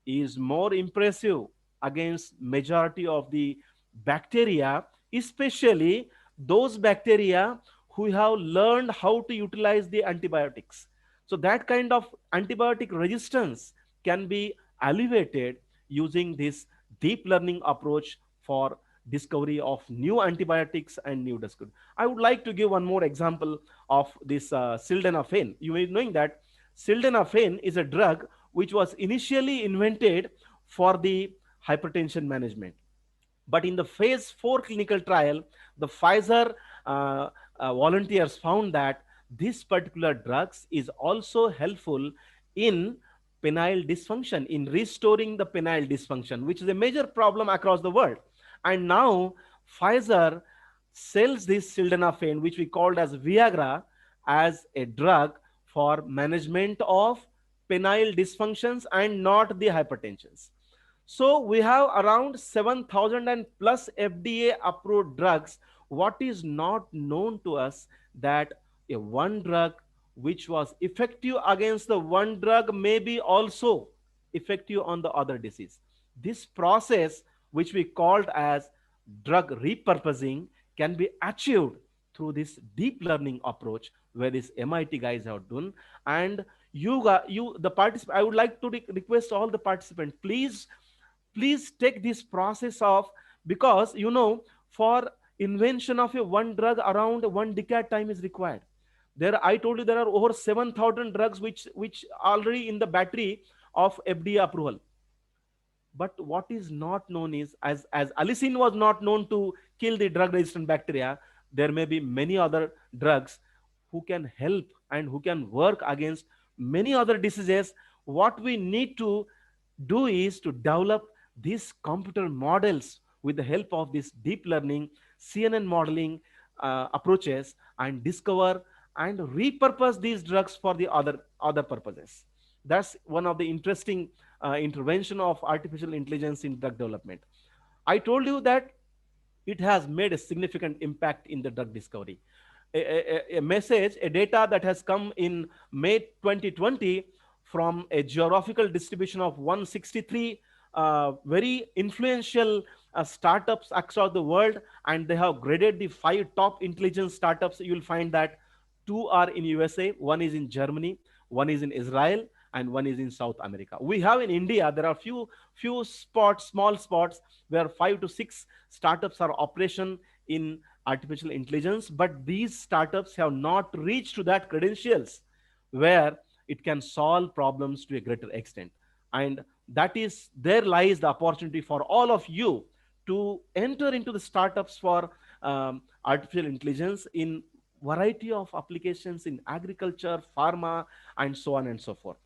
is more impressive against majority of the bacteria, especially those bacteria who have learned how to utilize the antibiotics. So that kind of antibiotic resistance can be alleviated using this deep learning approach for discovery of new antibiotics and new discovery. I would like to give one more example of this sildenafil. You may be knowing that sildenafil is a drug which was initially invented for the hypertension management. But in the phase 4 clinical trial, the Pfizer volunteers found that this particular drugs is also helpful in penile dysfunction, in restoring the penile dysfunction, which is a major problem across the world. And now Pfizer sells this sildenafil, which we called as Viagra, as a drug for management of penile dysfunctions and not the hypertensions. So we have around 7,000 and plus FDA approved drugs. What is not known to us that a one drug which was effective against the one drug may be also effective on the other disease. This process, which we called as drug repurposing, can be achieved through this deep learning approach where these MIT guys have done. And the participant, I would like to request all the participants, please take this process of, because for invention of a one drug around 1 decade time is required. There, I told you, there are over 7,000 drugs which already in the battery of FDA approval. But what is not known is, as allicin was not known to kill the drug resistant bacteria, there may be many other drugs who can help and who can work against many other diseases. What we need to do is to develop these computer models with the help of this deep learning, CNN modeling approaches and discover and repurpose these drugs for the other purposes. That's one of the interesting intervention of artificial intelligence in drug development. I told you that it has made a significant impact in the drug discovery. A message, a data that has come in May 2020 from a geographical distribution of 163 very influential startups across the world, and they have graded the 5 top intelligence startups. You will find that 2 are in USA, one is in Germany, one is in Israel, and one is in South America. We have in India, there are few spots, small spots, where 5 to 6 startups are operation in artificial intelligence, but these startups have not reached to that credentials where it can solve problems to a greater extent. And that is, there lies the opportunity for all of you to enter into the startups for artificial intelligence in variety of applications in agriculture, pharma, and so on and so forth.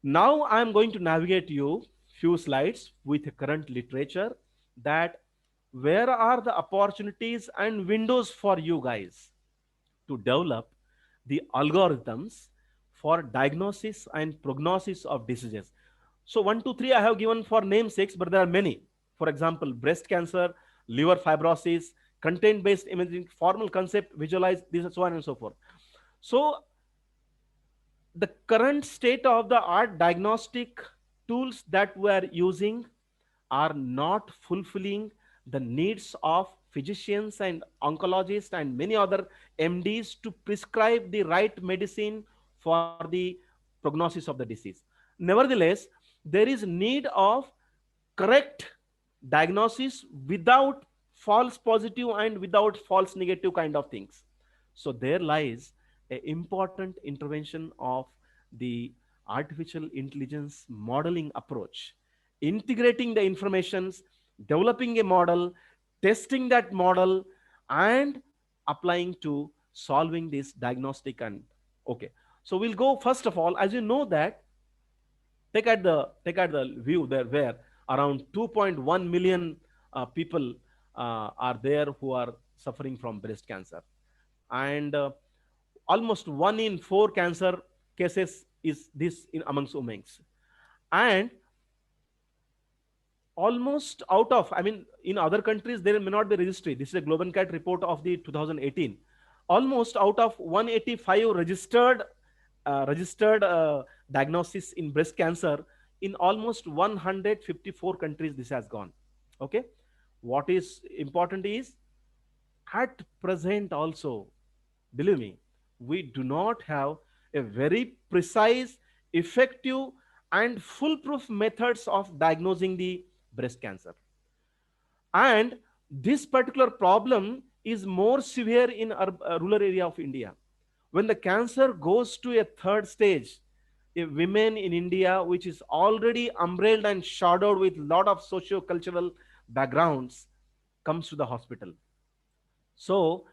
Now I'm going to navigate you few slides with current literature, that where are the opportunities and windows for you guys to develop the algorithms for diagnosis and prognosis of diseases. So 1, 2, 3 I have given for namesakes, but there are many. For example, breast cancer, liver fibrosis, content-based imaging, formal concept, visualize, this and so on and so forth. So the current state of the art diagnostic tools that we are using are not fulfilling the needs of physicians and oncologists and many other MDs to prescribe the right medicine for the prognosis of the disease. Nevertheless, there is need of correct diagnosis without false positive and without false negative kind of things. So there lies an important intervention of the artificial intelligence modeling approach, integrating the informations, developing a model, testing that model, and applying to solving this diagnostic. And okay, so we'll go first of all, as you know that, take at the view there where around 2.1 million people are there who are suffering from breast cancer, and almost 1 in 4 cancer cases is this in amongst women. And almost out of, I mean, in other countries there may not be registry. This is a Global Cat report of the 2018. Almost out of 185 registered diagnosis in breast cancer, in almost 154 countries this has gone. Okay, what is important is, at present also, believe me, we do not have a very precise, effective, and foolproof methods of diagnosing the breast cancer. And this particular problem is more severe in rural area of India. When the cancer goes to a third stage, a women in India, which is already umbrelled and shadowed with lot of socio-cultural backgrounds, comes to the hospital. So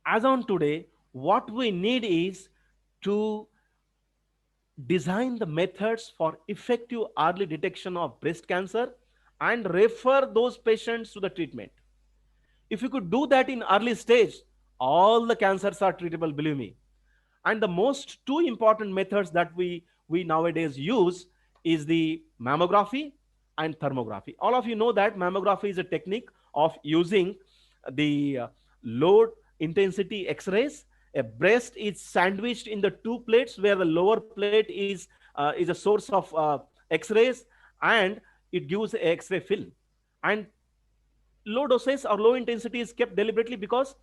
as on today, what we need is to design the methods for effective early detection of breast cancer and refer those patients to the treatment. If you could do that in early stage, all the cancers are treatable, believe me. And the most two important methods that we nowadays use is the mammography and thermography. All of you know that mammography is a technique of using the low intensity x-rays. A breast is sandwiched in the two plates, where the lower plate is a source of x-rays, and it gives a x-ray film. And low doses or low intensity is kept deliberately because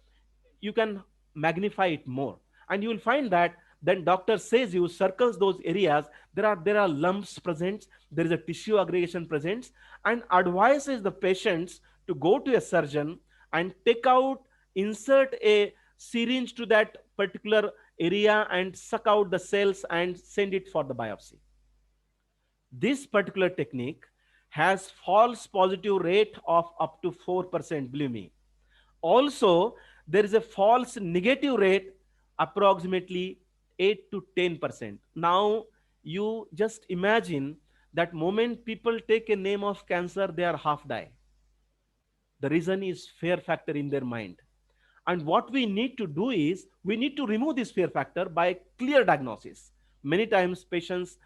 you can magnify it more. And you will find that then doctor says, you circles those areas, there are lumps present, there is a tissue aggregation present, and advises the patients to go to a surgeon and take out, insert a syringe to that particular area and suck out the cells and send it for the biopsy. This particular technique has false positive rate of up to 4%, believe me. Also, there is a false negative rate approximately 8 to 10%. Now, you just imagine that moment people take a name of cancer, they are half die. The reason is fear factor in their mind. And what we need to do is we need to remove this fear factor by clear diagnosis. Many times patients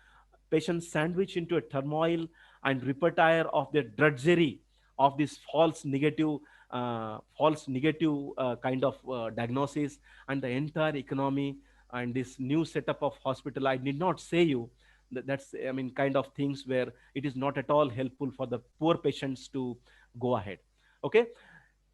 sandwich into a turmoil and repertoire of their drudgery of this false negative kind of diagnosis, and the entire economy and this new setup of hospital. I need not say you that's, I mean, kind of things where it is not at all helpful for the poor patients to go ahead. Okay.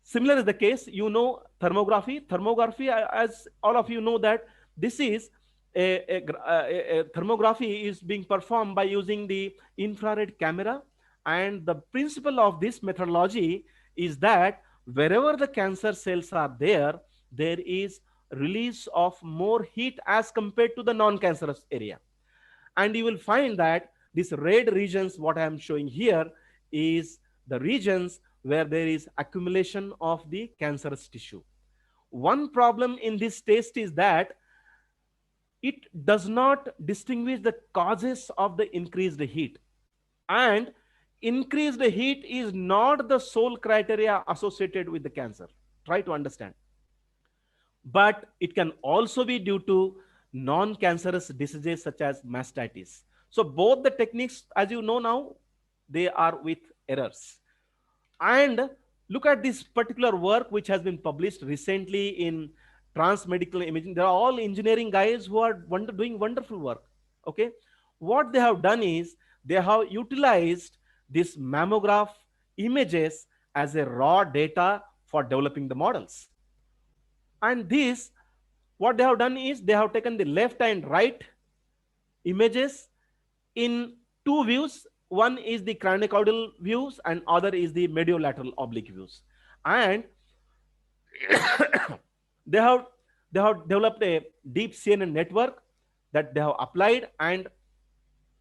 Similar is the case, thermography, as all of you know, that this is a thermography is being performed by using the infrared camera. And the principle of this methodology is that wherever the cancer cells are there, there is release of more heat as compared to the non-cancerous area. And you will find that these red regions, what I am showing here, is the regions where there is accumulation of the cancerous tissue. One problem in this test is that it does not distinguish the causes of the increased heat. And increased heat is not the sole criteria associated with the cancer. Try to understand. But it can also be due to non-cancerous diseases such as mastitis. So both the techniques, as you know now, they are with errors. And look at this particular work which has been published recently in Transmedical Imaging. They are all engineering guys who are doing wonderful work. Okay, what they have done is they have utilized this mammograph images as a raw data for developing the models. And this, what they have done is they have taken the left and right images in two views. One is the craniocaudal views and other is the mediolateral oblique views. And they have developed a deep CNN network that they have applied, and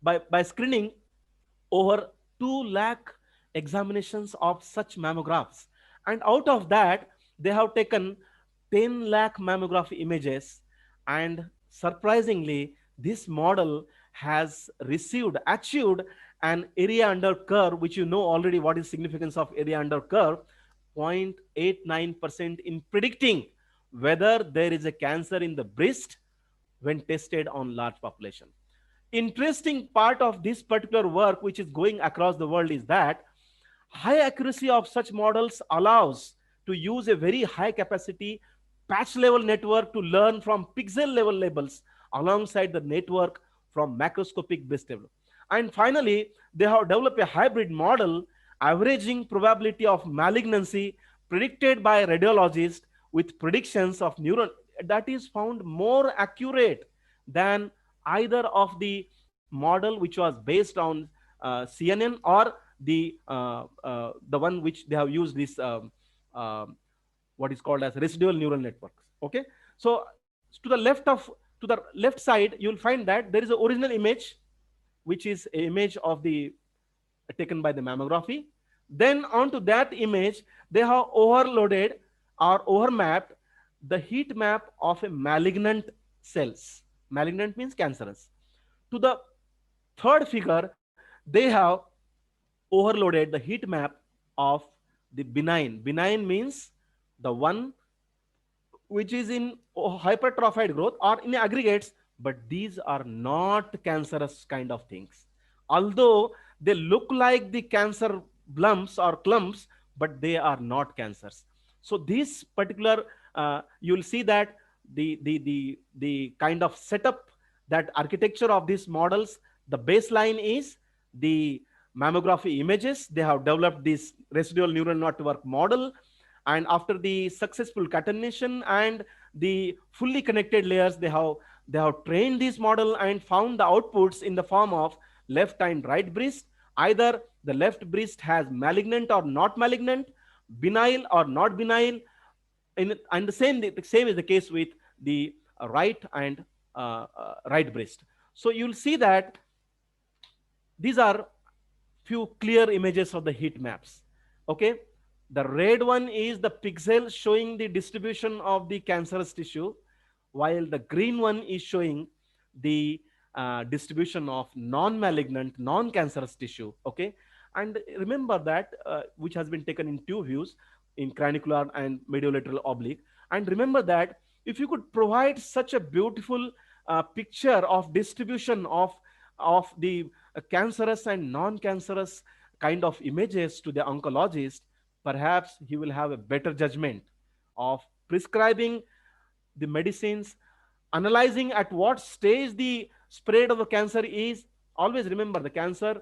by screening over 2 lakh examinations of such mammographs. And out of that, they have taken 10 lakh mammography images. And surprisingly, this model has achieved an area under curve, which you know already what is significance of area under curve, 0.89% in predicting whether there is a cancer in the breast when tested on large population. Interesting part of this particular work, which is going across the world, is that high accuracy of such models allows to use a very high capacity patch level network to learn from pixel level labels alongside the network from macroscopic breast level. And finally, they have developed a hybrid model averaging probability of malignancy predicted by radiologists with predictions of neuron that is found more accurate than either of the model which was based on CNN or the one which they have used this what is called as residual neural networks. Okay, so to the left side, you will find that there is an original image, which is an image of the taken by the mammography. Then onto that image, they have overloaded or overmapped the heat map of a malignant cells. Malignant means cancerous. To the third figure, they have overloaded the heat map of the benign. Benign means the one which is in hypertrophied growth or in aggregates, but these are not cancerous kind of things. Although they look like the cancer lumps or clumps, but they are not cancers. So this particular, you'll see that the kind of setup, that architecture of these models, the baseline is the mammography images. They have developed this residual neural network model, and after the successful catenation and the fully connected layers, they have trained this model and found the outputs in the form of left and right breast. Either the left breast has malignant or not malignant, benign or not benign, and the same is the case with the right and right breast. So you'll see that these are few clear images of the heat maps. Okay, the red one is the pixel showing the distribution of the cancerous tissue, while the green one is showing the distribution of non-malignant, non-cancerous tissue. Okay, And remember that which has been taken in two views, in cranicular and mediolateral oblique. And remember that if you could provide such a beautiful picture of distribution of the cancerous and non-cancerous kind of images to the oncologist, perhaps he will have a better judgment of prescribing the medicines, analyzing at what stage the spread of the cancer is. Always remember, the cancer,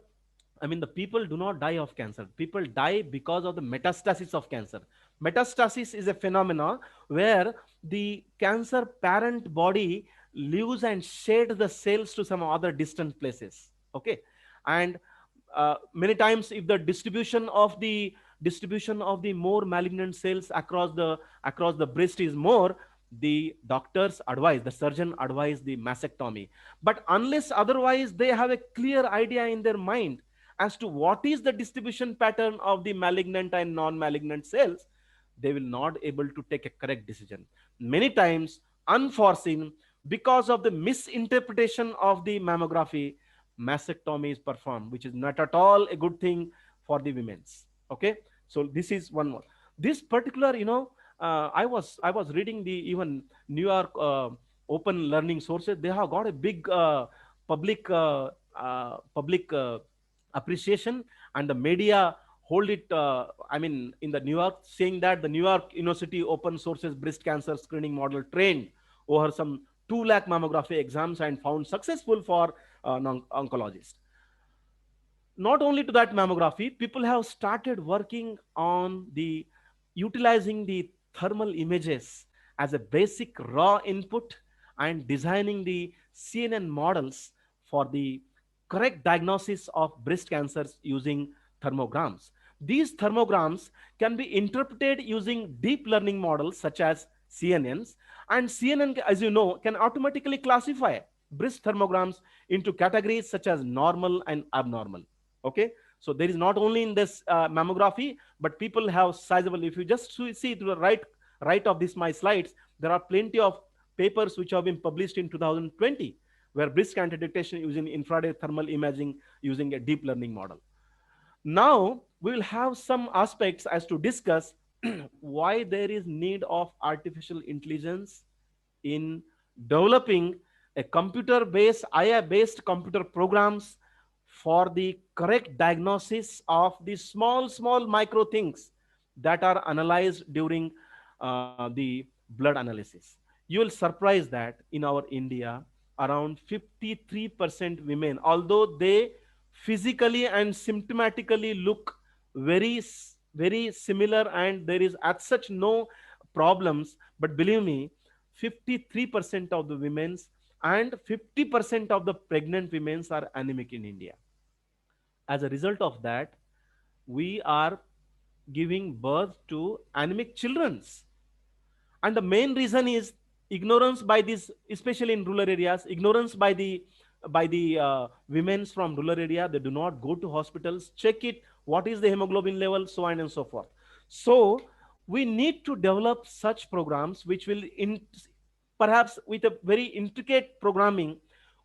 I mean, the people do not die of cancer. People die because of the metastasis of cancer. Metastasis is a phenomena where the cancer parent body leaves and sheds the cells to some other distant places. Okay, and many times, if the distribution of the more malignant cells across the breast is more, the doctors advise, the surgeon advise the mastectomy. But unless otherwise they have a clear idea in their mind as to what is the distribution pattern of the malignant and non-malignant cells, they will not able to take a correct decision. Many times, unforeseen, because of the misinterpretation of the mammography, mastectomy is performed, which is not at all a good thing for the women's. Okay, so this is one more. This particular, I was reading the even New York open learning sources. They have got a big public appreciation, and the media hold it. I mean, in the New York, saying that the New York University open sources breast cancer screening model trained over some 2 lakh mammography exams and found successful for oncologists. Not only to that mammography, people have started working on the utilizing the thermal images as a basic raw input and designing the CNN models for the correct diagnosis of breast cancers using thermograms. These thermograms can be interpreted using deep learning models such as CNNs, and CNN, as you know, can automatically classify breast thermograms into categories such as normal and abnormal. Okay, so there is not only in this mammography, but people have sizable. If you just see to the right of this my slides, there are plenty of papers which have been published in 2020 where breast cancer detection using infrared thermal imaging using a deep learning model. Now we will have some aspects as to discuss why there is need of artificial intelligence in developing a computer based AI based computer programs for the correct diagnosis of the small micro things that are analyzed during the blood analysis. You will surprise that in our India, around 53% women, although they physically and symptomatically look very similar and there is as such no problems, but believe me, 53% of the women's and 50% of the pregnant women are anemic in India. As a result of that, we are giving birth to anemic children. And the main reason is ignorance by these, especially in rural areas, ignorance by the women from rural area. They do not go to hospitals, check it, what is the hemoglobin level, so on and so forth. So we need to develop such programs which will perhaps with a very intricate programming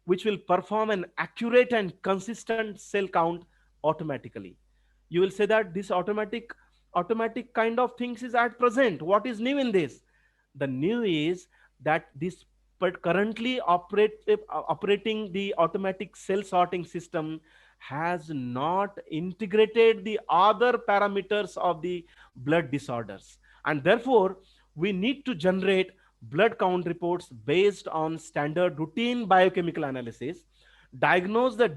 which will perform an accurate and consistent cell count automatically. You will say that this automatic kind of things is at present. What is new in this? The new is that this currently operating the automatic cell sorting system has not integrated the other parameters of the blood disorders, and therefore we need to generate blood count reports based on standard routine biochemical analysis, diagnose the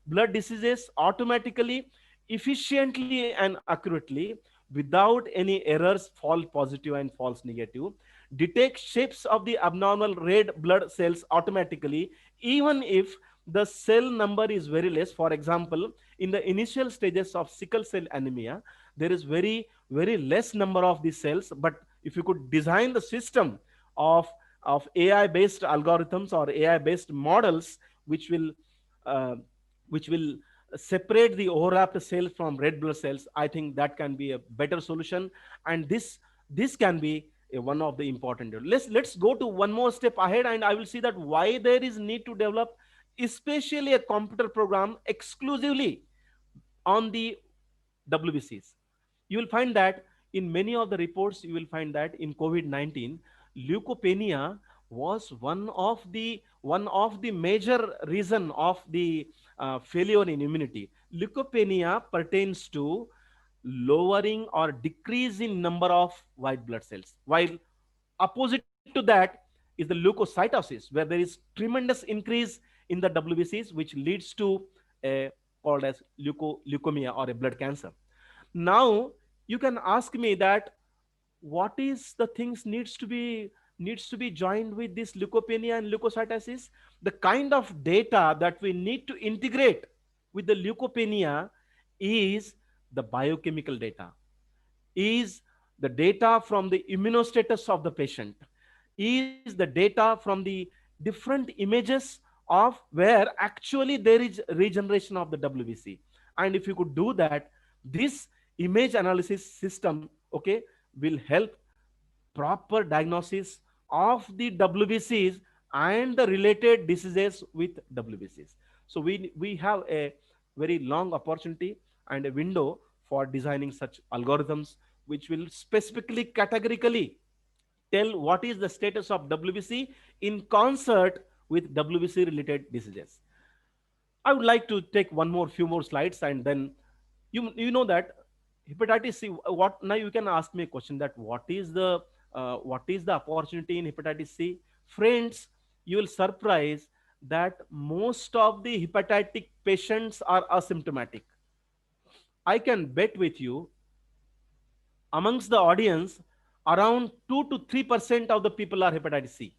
blood diseases automatically, efficiently and accurately without any errors, false positive and false negative, detect shapes of the abnormal red blood cells automatically, even if the cell number is very less. For example, in the initial stages of sickle cell anemia, there is very less number of these cells, but if you could design the system of AI based algorithms or AI based models which will uh, which will separate the overlapped cells from red blood cells, I think that can be a better solution, and this can be one of the important. Let's go to one more step ahead, and I will see that why there is need to develop especially a computer program exclusively on the WBCs. You will find that in many of the reports, you will find that in COVID-19, leukopenia was one of the major reason of the failure in immunity. Leukopenia pertains to lowering or decrease in number of white blood cells, while opposite to that is the leukocytosis, where there is tremendous increase in the WBCs, which leads to a called as leukemia or a blood cancer. Now you can ask me that what is the things needs to be joined with this leukopenia and leukocytosis. The kind of data that we need to integrate with the leukopenia is the biochemical data, is the data from the immunostatus of the patient, is the data from the different images of where actually there is regeneration of the WBC. And if you could do that, this image analysis system, okay, will help proper diagnosis of the WBCs and the related diseases with WBCs. So we have a very long opportunity and a window for designing such algorithms which will specifically categorically tell what is the status of WBC in concert with WBC related diseases. I would like to take few more slides, and then you know that hepatitis C. What now? You can ask me a question that what is the opportunity in hepatitis C, friends? You will surprise that most of the hepatitic patients are asymptomatic. I can bet with you amongst the audience, around 2 to 3% of the people are hepatitis C.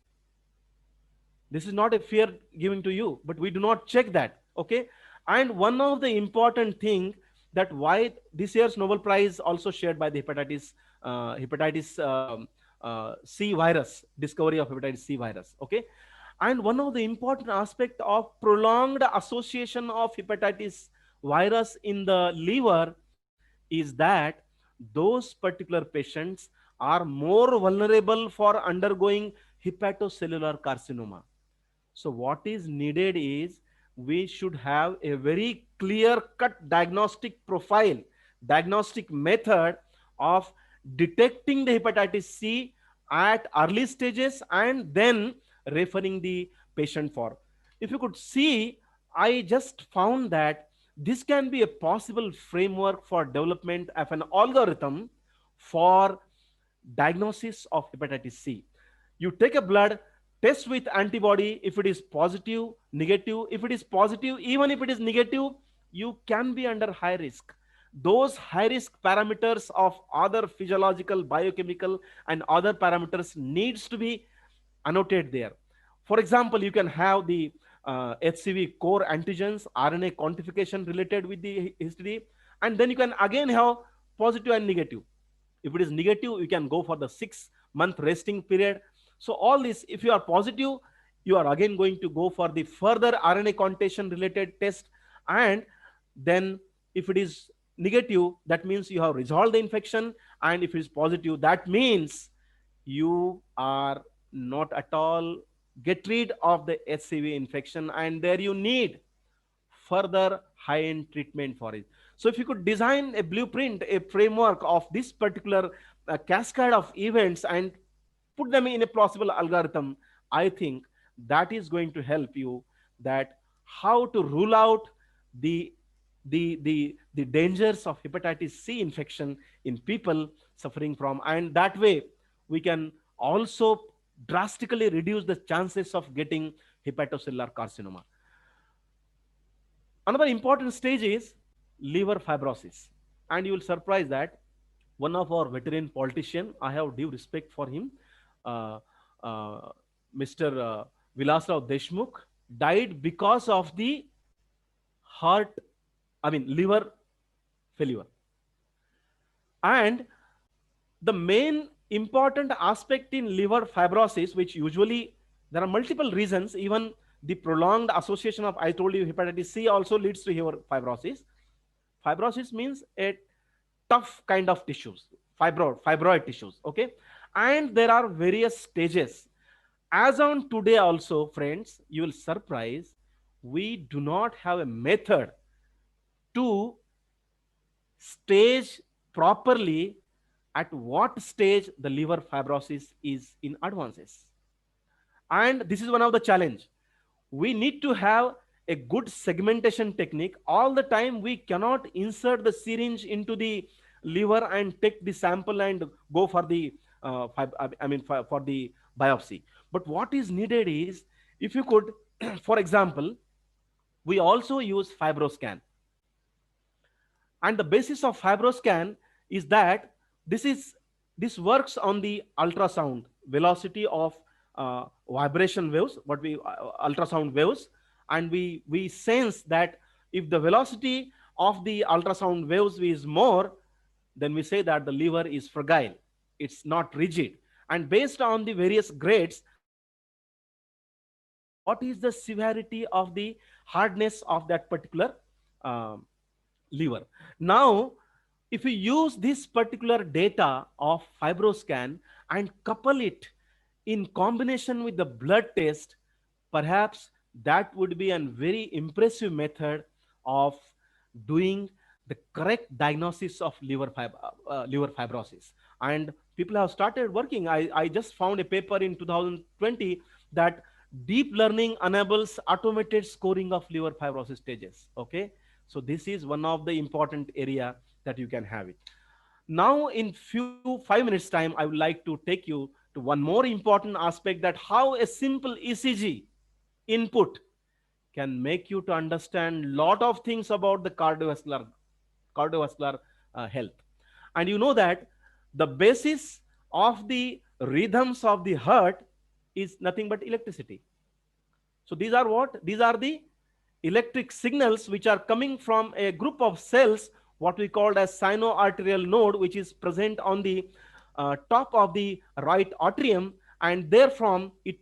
This is not a fear giving to you, but we do not check that. Okay. And one of the important thing that why this year's Nobel Prize also shared by the hepatitis C virus, discovery of hepatitis C virus. Okay. And one of the important aspect of prolonged association of hepatitis virus in the liver is that those particular patients are more vulnerable for undergoing hepatocellular carcinoma. So what is needed is we should have a very clear cut diagnostic profile, diagnostic method of detecting the hepatitis C at early stages and then referring the patient for. If you could see, I just found that this can be a possible framework for development of an algorithm for diagnosis of hepatitis C. You take a blood, test with antibody. If it is positive, negative, if it is positive, even if it is negative, you can be under high risk. Those high risk parameters of other physiological, biochemical, and other parameters needs to be annotated there. For example, you can have the HCV core antigens, RNA quantification related with the history, and then you can again have positive and negative. If it is negative, you can go for the 6-month resting period. So all this, if you are positive, you are again going to go for the further RNA quantitation related test. And then if it is negative, that means you have resolved the infection. And if it is positive, that means you are not at all get rid of the HCV infection, and there you need further high-end treatment for it. So if you could design a blueprint, a framework of this particular cascade of events and put them in a plausible algorithm, I think that is going to help you that how to rule out the the dangers of hepatitis C infection in people suffering from, and that way we can also drastically reduce the chances of getting hepatocellular carcinoma. Another important stage is liver fibrosis. And you will surprise that one of our veteran politician, I have due respect for him, uh, uh, Mr. Vilasrao Deshmukh, died because of the liver failure. And the main important aspect in liver fibrosis, which usually there are multiple reasons, even the prolonged association of, I told you, hepatitis C also leads to liver fibrosis. Fibrosis means a tough kind of tissues, fibroid tissues. Okay. And there are various stages. As on today also, friends, you will surprise, we do not have a method to stage properly at what stage the liver fibrosis is in advances. And this is one of the challenge. We need to have a good segmentation technique. All the time we cannot insert the syringe into the liver and take the sample and go for the for the biopsy. But what is needed is, if you could for example, we also use fibroscan. And the basis of fibroscan is that this works on the ultrasound velocity of vibration waves, what we ultrasound waves. And we sense that if the velocity of the ultrasound waves is more, then we say that the liver is fragile, it's not rigid. And based on the various grades, we can identify what is the severity of the hardness of that particular um, liver. Now, if we use this particular data of fibroscan and couple it in combination with the blood test, perhaps that would be a very impressive method of doing the correct diagnosis of liver fibrosis. And people have started working. I just found a paper in 2020 that deep learning enables automated scoring of liver fibrosis stages. Okay, so this is one of the important area that you can have it. Now in few 5 minutes time, I would like to take you to one more important aspect, that how a simple ECG input can make you to understand lot of things about the cardiovascular health. And you know that the basis of the rhythms of the heart is nothing but electricity. So these are what? These are the electric signals which are coming from a group of cells, what we called as sinoarterial node, which is present on the top of the right atrium, and therefrom it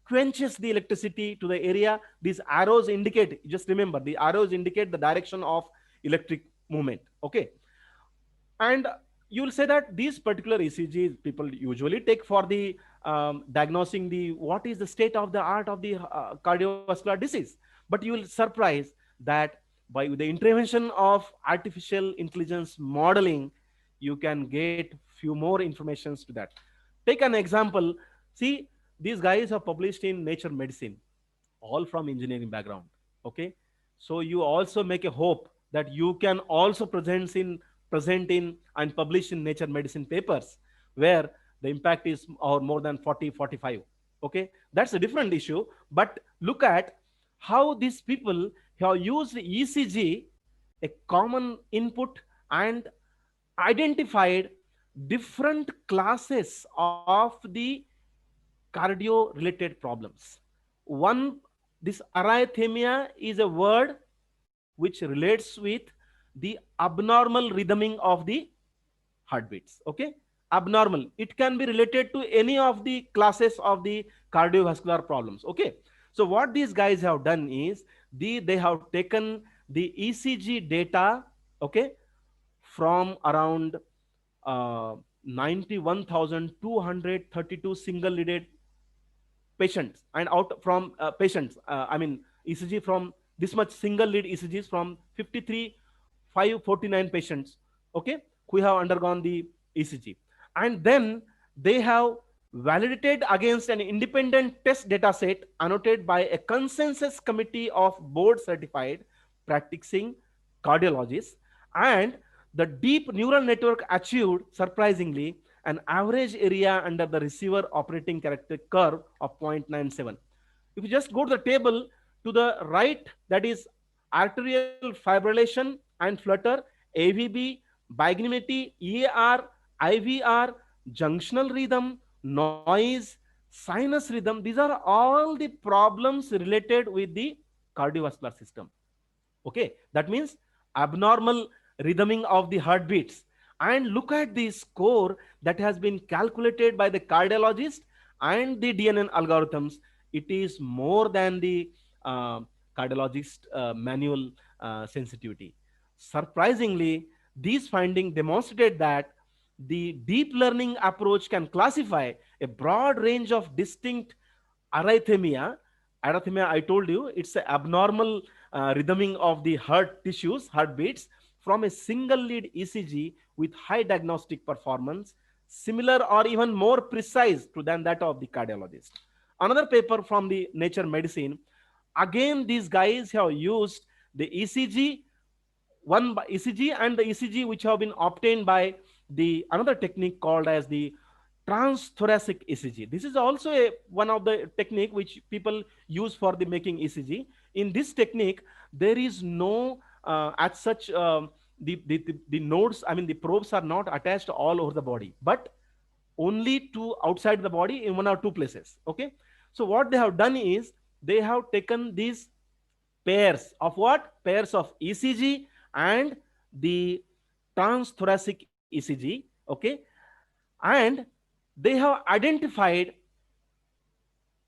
quenches the electricity to the area. These arrows indicate, just remember, the arrows indicate the direction of electric movement. Okay. And you will say that these particular ECGs people usually take for the diagnosing the what is the state of the art of the cardiovascular disease. But you will surprise that by the intervention of artificial intelligence modeling, you can get few more informations to that. Take an example. See, these guys are published in Nature Medicine, all from engineering background. Okay, so you also make a hope that you can also present in and publish in Nature Medicine papers where the impact is or more than 40 45. Okay, that's a different issue. But look at how these people have used ECG, a common input, and identified different classes of the cardio related problems. One, this arrhythmia is a word which relates with the abnormal rhythming of the heartbeats. Okay, abnormal, it can be related to any of the classes of the cardiovascular problems. Okay, so what these guys have done is they have taken the ECG data, okay, from around 91,232 single leaded patients, and out from patients, ECG from this much single lead ECGs from 53,549 patients, okay, who have undergone the ECG. And then they have validated against an independent test data set annotated by a consensus committee of board certified practicing cardiologists. And the deep neural network achieved, surprisingly, an average area under the receiver operating characteristic curve of 0.97. If you just go to the table to the right, that is arterial fibrillation and flutter, AVB, biogeometry, EAR, IVR, junctional rhythm, noise, sinus rhythm. These are all the problems related with the cardiovascular system. Okay, that means abnormal rhythming of the heartbeats. And look at the score that has been calculated by the cardiologist and the DNN algorithms. It is more than the cardiologist manual sensitivity. Surprisingly, these findings demonstrated that the deep learning approach can classify a broad range of distinct arrhythmia. Arrhythmia, I told you, it's an abnormal rhythming of the heart tissues, heartbeats, from a single lead ECG with high diagnostic performance, similar or even more precise than that of the cardiologist. Another paper from the Nature Medicine, again these guys have used the ECG, one by ECG and the ECG which have been obtained by the another technique called as the transthoracic ECG. This is also one of the technique which people use for the making ECG. In this technique, there is no as such the nodes, I mean the probes are not attached all over the body, but only to outside the body in one or two places. Okay, so what they have done is they have taken these pairs of what? Pairs of ECG and the transthoracic ECG. Okay, and they have identified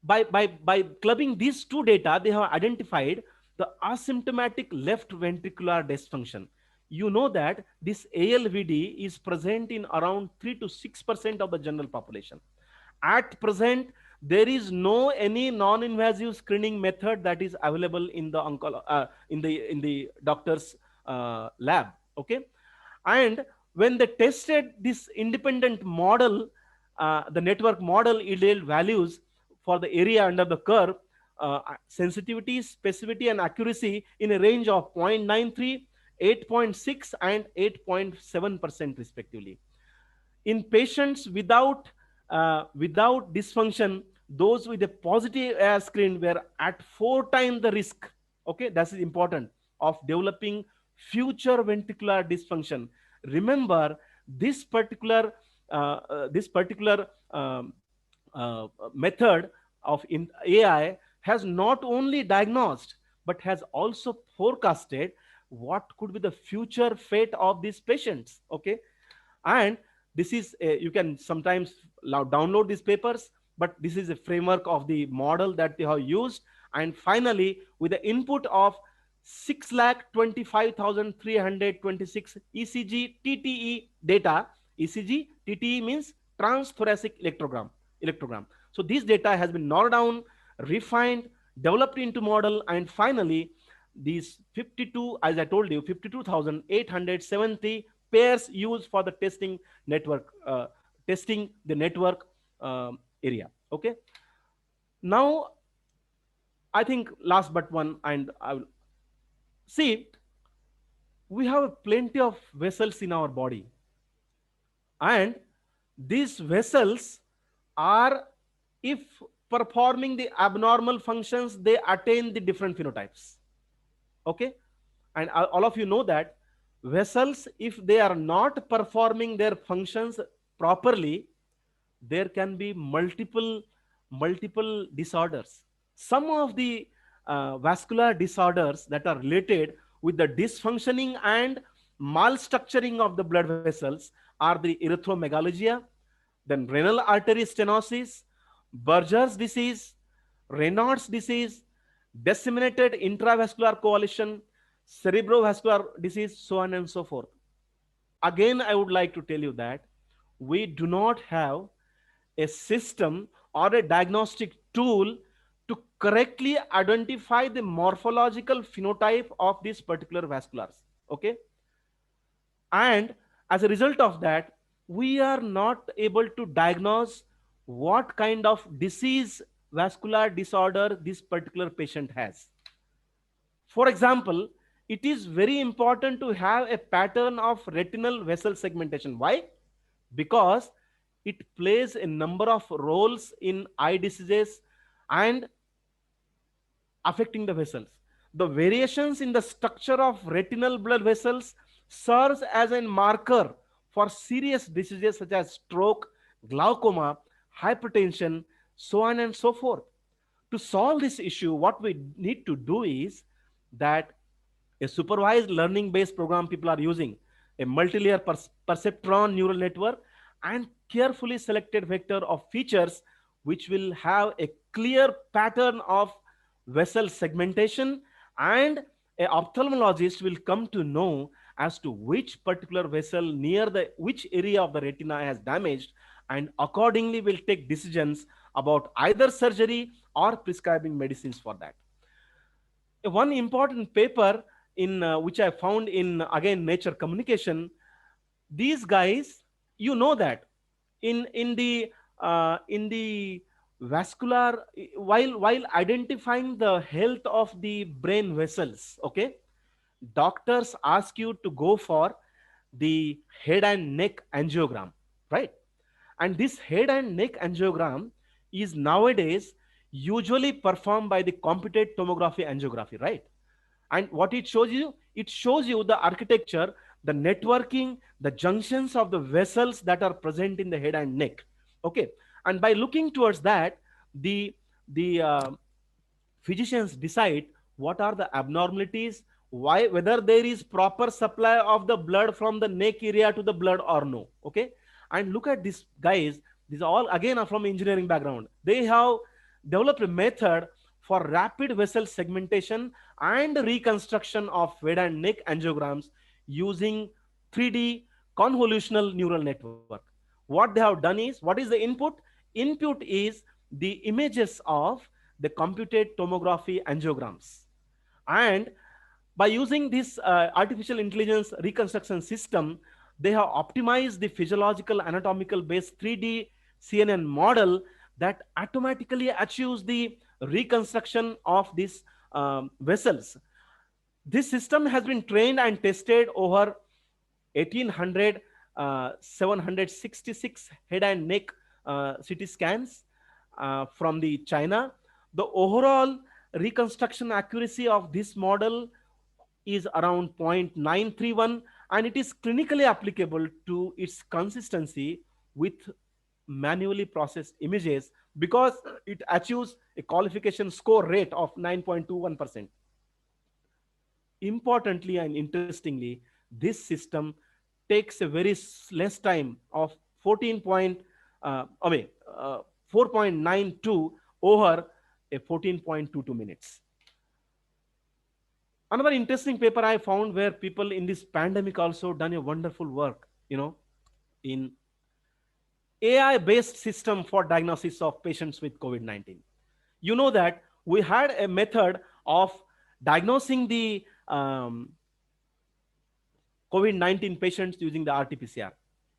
by clubbing these two data, they have identified the asymptomatic left ventricular dysfunction. You know that this ALVD is present in around 3 to 6% of the general population. At present, there is no any non-invasive screening method that is available in the in the doctor's lab. Okay, and when they tested this independent model, the network model yielded values for the area under the curve, sensitivity, specificity, and accuracy in a range of 0.93, 8.6, and 8.7% respectively. In patients without dysfunction, those with a positive air screen were at 4 times the risk. Okay, that is important, of developing future ventricular dysfunction. Remember, this particular method of AI has not only diagnosed but has also forecasted what could be the future fate of these patients. Okay, and this is you can sometimes download these papers, but this is a framework of the model that they have used. And finally, with the input of 6,25,326 ECG TTE data, ECG TTE means transthoracic electrogram. So this data has been narrowed down, refined, developed into model, and finally these 52, as I told you, 52,870 pairs used for the testing the network area. Okay, now I think last but one, and I will see, we have plenty of vessels in our body, and these vessels are, if performing the abnormal functions, they attain the different phenotypes. Okay, and all of you know that vessels, if they are not performing their functions properly, there can be multiple disorders. Some of the vascular disorders that are related with the dysfunctioning and malstructuring of the blood vessels are the erythromegalogia, then renal artery stenosis, Berger's disease, Raynaud's disease, disseminated intravascular coalition, cerebrovascular disease, so on and so forth. Again, I would like to tell you that we do not have a system or a diagnostic tool to correctly identify the morphological phenotype of these particular vasculars. Okay, and as a result of that, we are not able to diagnose what kind of disease, vascular disorder this particular patient has. For example, it is very important to have a pattern of retinal vessel segmentation. Why? Because it plays a number of roles in eye diseases and affecting the vessels. The variations in the structure of retinal blood vessels serves as a marker for serious diseases such as stroke, glaucoma, hypertension, so on and so forth. To solve this issue, what we need to do is that a supervised learning based program people are using, a multi-layer perceptron neural network, and carefully selected vector of features which will have a clear pattern of vessel segmentation, and a ophthalmologist will come to know as to which particular vessel near the which area of the retina has damaged, and accordingly will take decisions about either surgery or prescribing medicines for that. One important paper in which I found in again Nature Communication. These guys, you know that in the vascular, while identifying the health of the brain vessels, okay, doctors ask you to go for the head and neck angiogram, right? And this head and neck angiogram is nowadays usually performed by the computed tomography angiography, right? And what it shows you, it shows you the architecture, the networking, the junctions of the vessels that are present in the head and neck, okay. And by looking towards that, the physicians decide what are the abnormalities, why, whether there is proper supply of the blood from the neck area to the blood or no, okay. And look at these guys, these all again are from engineering background. They have developed a method for rapid vessel segmentation and reconstruction of head and neck angiograms using 3D convolutional neural network. What they have done is, what is the input? Input is the images of the computed tomography angiograms. And by using this artificial intelligence reconstruction system, they have optimized the physiological anatomical based 3D CNN model that automatically achieves the reconstruction of these vessels. This system has been trained and tested over 1800 766 head and neck CT scans from the China. The overall reconstruction accuracy of this model is around 0.931, and it is clinically applicable to its consistency with manually processed images because it achieves a qualification score rate of 9.21%. Importantly and interestingly, this system takes a very less time of 14 point away 4.92 over a 14.22 minutes. Another interesting paper I found where people in this pandemic also done a wonderful work, in AI based system for diagnosis of patients with COVID-19. You know that we had a method of diagnosing the COVID-19 patients using the RT-PCR.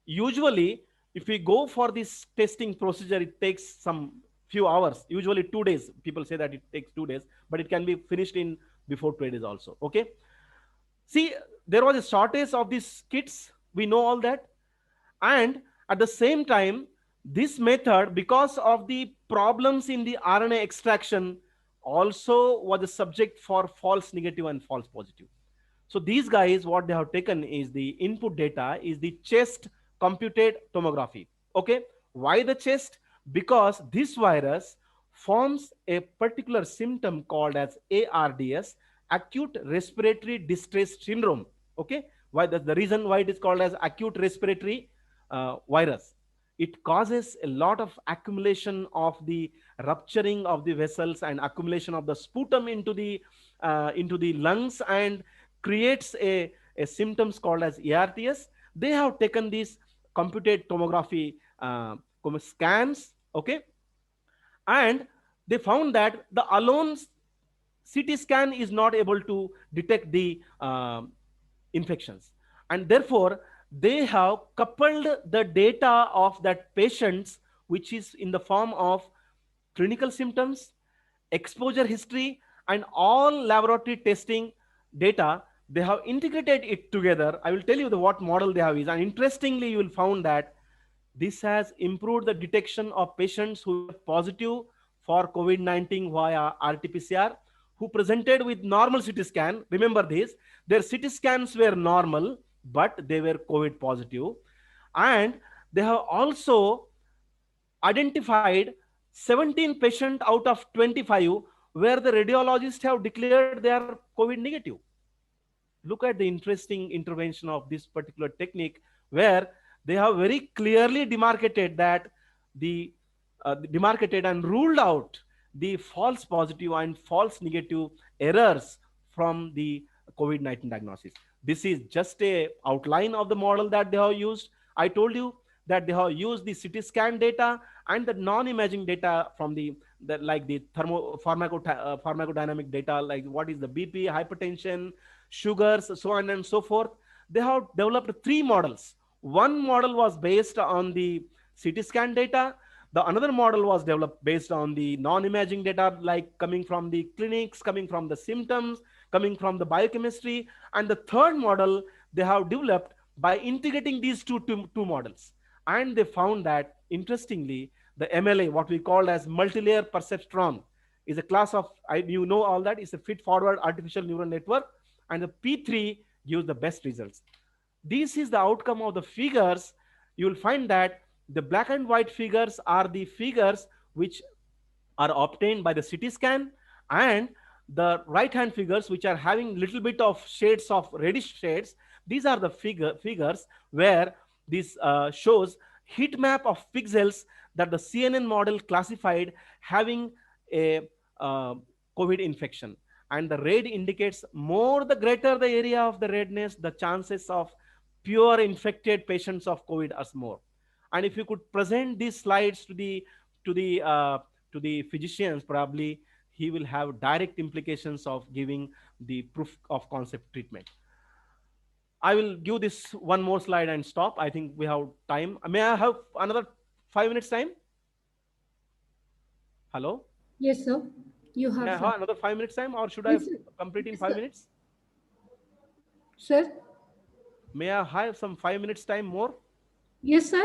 Usually, if we go for this testing procedure, it takes some few hours, usually 2 days. People say that it takes 2 days, but it can be finished in before 2 days also, okay? See, there was a shortage of these kits. We know all that. And at the same time, this method, because of the problems in the RNA extraction, also was a subject for false negative and false positive. So these guys, what they have taken is the input data is the chest computed tomography. Okay. Why the chest? Because this virus forms a particular symptom called as ARDS, acute respiratory distress syndrome. Okay. Why? That's the reason why it is called as acute respiratory virus. It causes a lot of accumulation of the rupturing of the vessels and accumulation of the sputum into the lungs and creates a symptoms called as ARTS. They have taken these computed tomography scans, okay, and they found that the alone CT scan is not able to detect the infections, and therefore they have coupled the data of that patients, which is in the form of clinical symptoms, exposure history, and all laboratory testing data. They have integrated it together. I will tell you what model they have is, and interestingly, you will found that this has improved the detection of patients who are positive for COVID-19 via RT-PCR, who presented with normal CT scan. Remember this, their CT scans were normal, but they were COVID positive. And they have also identified 17 patients out of 25 where the radiologists have declared they are COVID negative. Look at the interesting intervention of this particular technique where they have very clearly demarcated that the demarcated and ruled out the false positive and false negative errors from the COVID-19 diagnosis. This is just a outline of the model that they have used. I told you that they have used the CT scan data and the non-imaging data from the like the pharmacodynamic data, like what is the BP, hypertension, sugars, so on and so forth. They have developed three models. One model was based on the CT scan data. The another model was developed based on the non-imaging data, like coming from the clinics, coming from the symptoms, coming from the biochemistry. And the third model they have developed by integrating these two models. And they found that, interestingly, the MLA, what we call as multi-layer perceptron, is a class of, you know all that, is a feed-forward artificial neural network, and the P3 gives the best results. This is the outcome of the figures. You will find that the black and white figures are the figures which are obtained by the CT scan, and the right hand figures which are having little bit of shades of reddish shades, these are the figures where this shows heat map of pixels that the CNN model classified having a COVID infection. And the red indicates more the greater the area of the redness, the chances of pure infected patients of COVID are more. And if you could present these slides to the physicians, probably he will have direct implications of giving the proof of concept treatment. I will give this one more slide and stop. I think we have time. May I have another 5 minutes time? Hello? Yes, sir. You have, May I have another 5 minutes time, or should I complete in 5 minutes? Sir? May I have some 5 minutes time more? Yes, sir.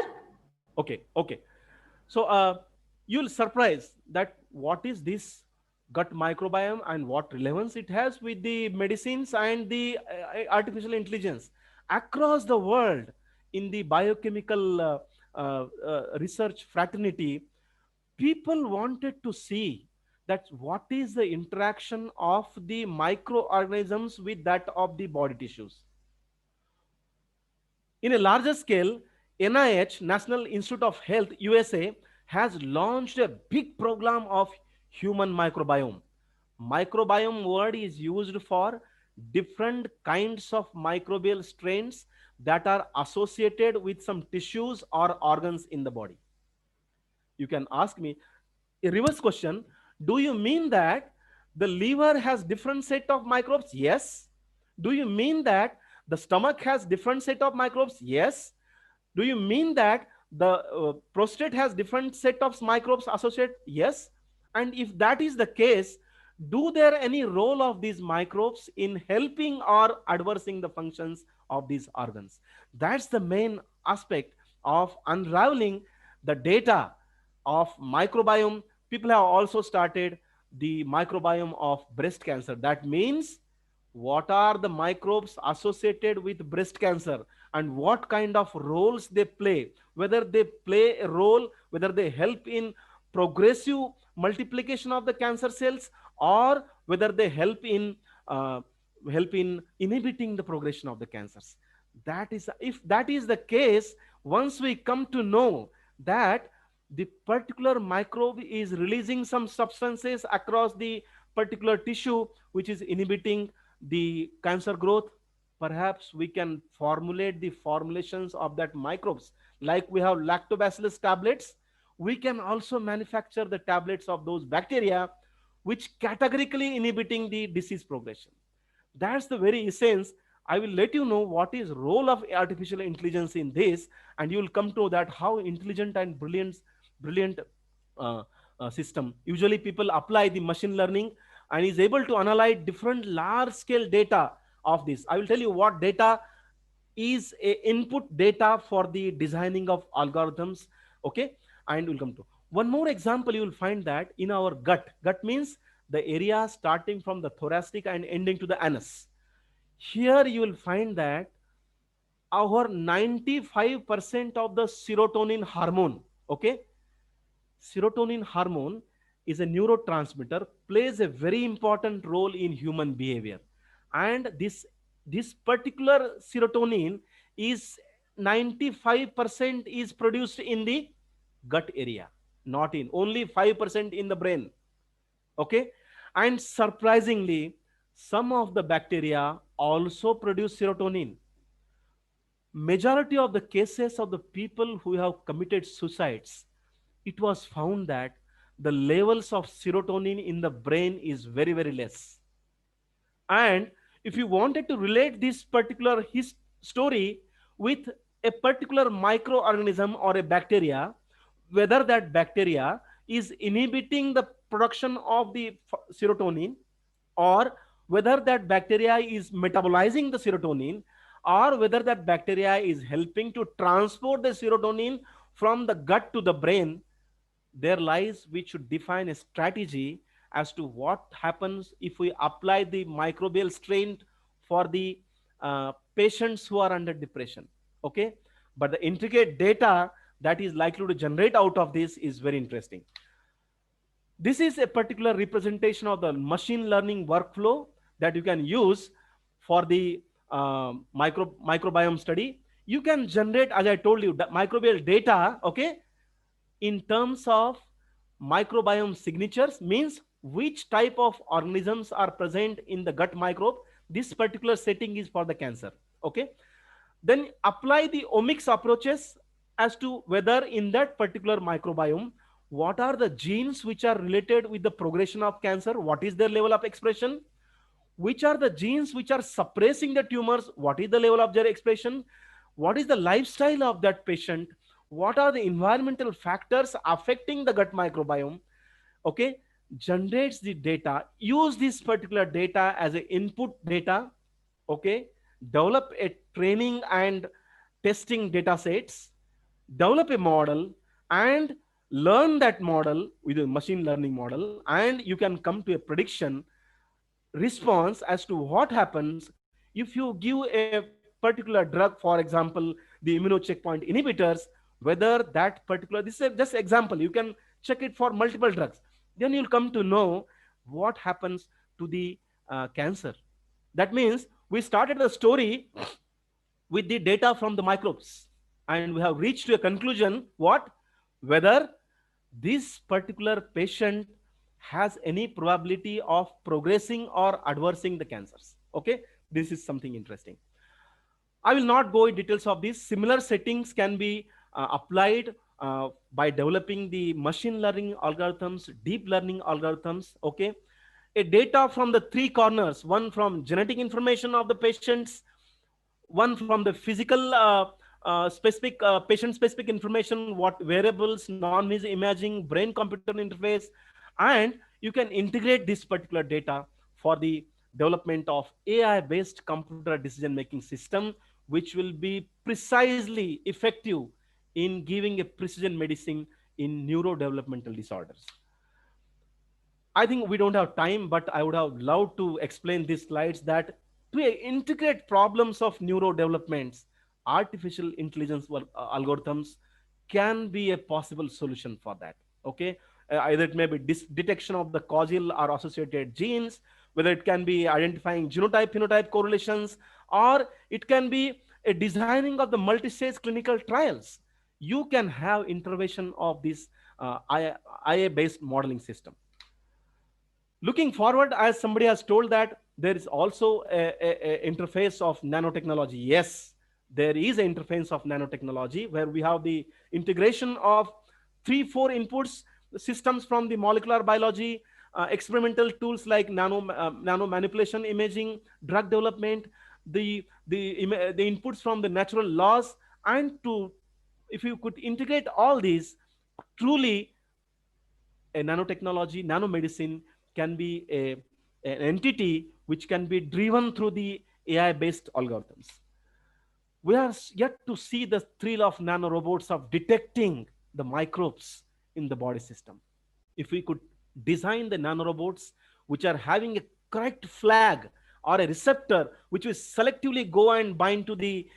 Okay, okay. So you'll surprise that what is this gut microbiome and what relevance it has with the medicines and the artificial intelligence across the world. In the biochemical research fraternity, people wanted to see that what is the interaction of the microorganisms with that of the body tissues. In a larger scale, NIH, National Institute of Health, USA, has launched a big program of human microbiome. Microbiome word is used for different kinds of microbial strains that are associated with some tissues or organs in the body. You can ask me a reverse question. Do you mean that the liver has different set of microbes? Yes. Do you mean that the stomach has different set of microbes? Yes. Do you mean that the prostate has different set of microbes associated? Yes. And if that is the case, do there any role of these microbes in helping or adversing the functions of these organs? That's the main aspect of unraveling the data of microbiome. People have also started the microbiome of breast cancer. That means what are the microbes associated with breast cancer and what kind of roles they play, whether they play a role, whether they help in progressive multiplication of the cancer cells, or whether they help in inhibiting the progression of the cancers. That is, if that is the case, once we come to know that the particular microbe is releasing some substances across the particular tissue which is inhibiting the cancer growth, perhaps we can formulate the formulations of that microbes. Like we have lactobacillus tablets, we can also manufacture the tablets of those bacteria which categorically inhibiting the disease progression. That's the very essence. I will let you know what is role of artificial intelligence in this, and you will come to that how intelligent and brilliant system. Usually people apply the machine learning and is able to analyze different large scale data of this. I will tell you what data is a input data for the designing of algorithms. Okay, and we'll come to one more example. You will find that in our gut means the area starting from the thoracic and ending to the anus. Here you will find that our 95% of the serotonin hormone, okay, serotonin hormone is a neurotransmitter, plays a very important role in human behavior. And this particular serotonin is 95% is produced in the gut area, not in only 5% in the brain. Okay, and surprisingly, some of the bacteria also produce serotonin. Majority of the cases of the people who have committed suicides, it was found that the levels of serotonin in the brain is very, very less. And If you wanted to relate this particular story with a particular microorganism or a bacteria, whether that bacteria is inhibiting the production of the serotonin, or whether that bacteria is metabolizing the serotonin, or whether that bacteria is helping to transport the serotonin from the gut to the brain, there lies we should define a strategy as to what happens if we apply the microbial strain for the patients who are under depression. Okay, but the intricate data that is likely to generate out of this is very interesting. This is a particular representation of the machine learning workflow that you can use for the microbiome study. You can generate, as I told you, the microbial data, okay, in terms of microbiome signatures, means which type of organisms are present in the gut microbe. This particular setting is for the cancer. Okay, then apply the omics approaches as to whether in that particular microbiome, what are the genes which are related with the progression of cancer, what is their level of expression, which are the genes which are suppressing the tumors, what is the level of their expression, what is the lifestyle of that patient, what are the environmental factors affecting the gut microbiome. Okay, generates the data, use this particular data as an input data. Okay, develop a training and testing data sets, develop a model, and learn that model with a machine learning model, and you can come to a prediction response as to what happens if you give a particular drug, for example the immunocheckpoint inhibitors, whether that particular, this is just example, you can check it for multiple drugs, then you'll come to know what happens to the cancer. That means we started the story with the data from the microbes, and we have reached to a conclusion what, whether this particular patient has any probability of progressing or adversing the cancers. Okay, this is something interesting. I will not go in details of this. Similar settings can be applied by developing the machine learning algorithms, deep learning algorithms. Okay, a data from the three corners: one from genetic information of the patients, one from the physical specific patient specific information, what variables, non-invasive imaging, brain computer interface, and you can integrate this particular data for the development of AI based computer decision making system, which will be precisely effective in giving a precision medicine in neurodevelopmental disorders. I think we don't have time, but I would have loved to explain these slides that to integrate problems of neurodevelopments, artificial intelligence algorithms can be a possible solution for that. Okay, either it may be detection of the causal or associated genes, whether it can be identifying genotype phenotype correlations, or it can be a designing of the multi-stage clinical trials. You can have intervention of this IA-based modeling system. Looking forward, as somebody has told that there is also a interface of nanotechnology. Yes, there is an interface of nanotechnology where we have the integration of 3-4 inputs systems from the molecular biology, experimental tools like nano manipulation imaging, drug development, the inputs from the natural laws, and to, if you could integrate all these, truly a nanotechnology, nanomedicine can be an entity which can be driven through the AI-based algorithms. We are yet to see the thrill of nanorobots of detecting the microbes in the body system. If we could design the nanorobots which are having a correct flag or a receptor which will selectively go and bind to the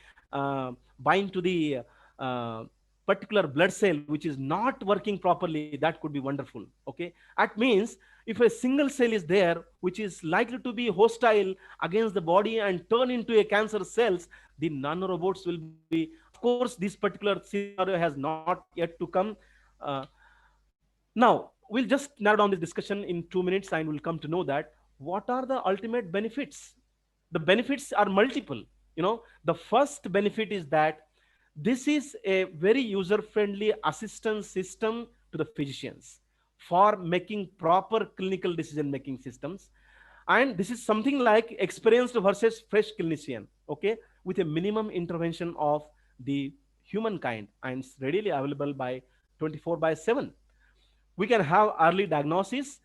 particular blood cell which is not working properly, that could be wonderful. Okay, that means if a single cell is there which is likely to be hostile against the body and turn into a cancer cells, the nanorobots will be, of course this particular scenario has not yet to come. Now we'll just narrow down this discussion in 2 minutes and we'll come to know that what are the ultimate benefits. The benefits are multiple. You know, the first benefit is that this is a very user friendly assistance system to the physicians for making proper clinical decision making systems. And this is something like experienced versus fresh clinician, okay, with a minimum intervention of the humankind, and it's readily available by 24 by 7. We can have early diagnosis.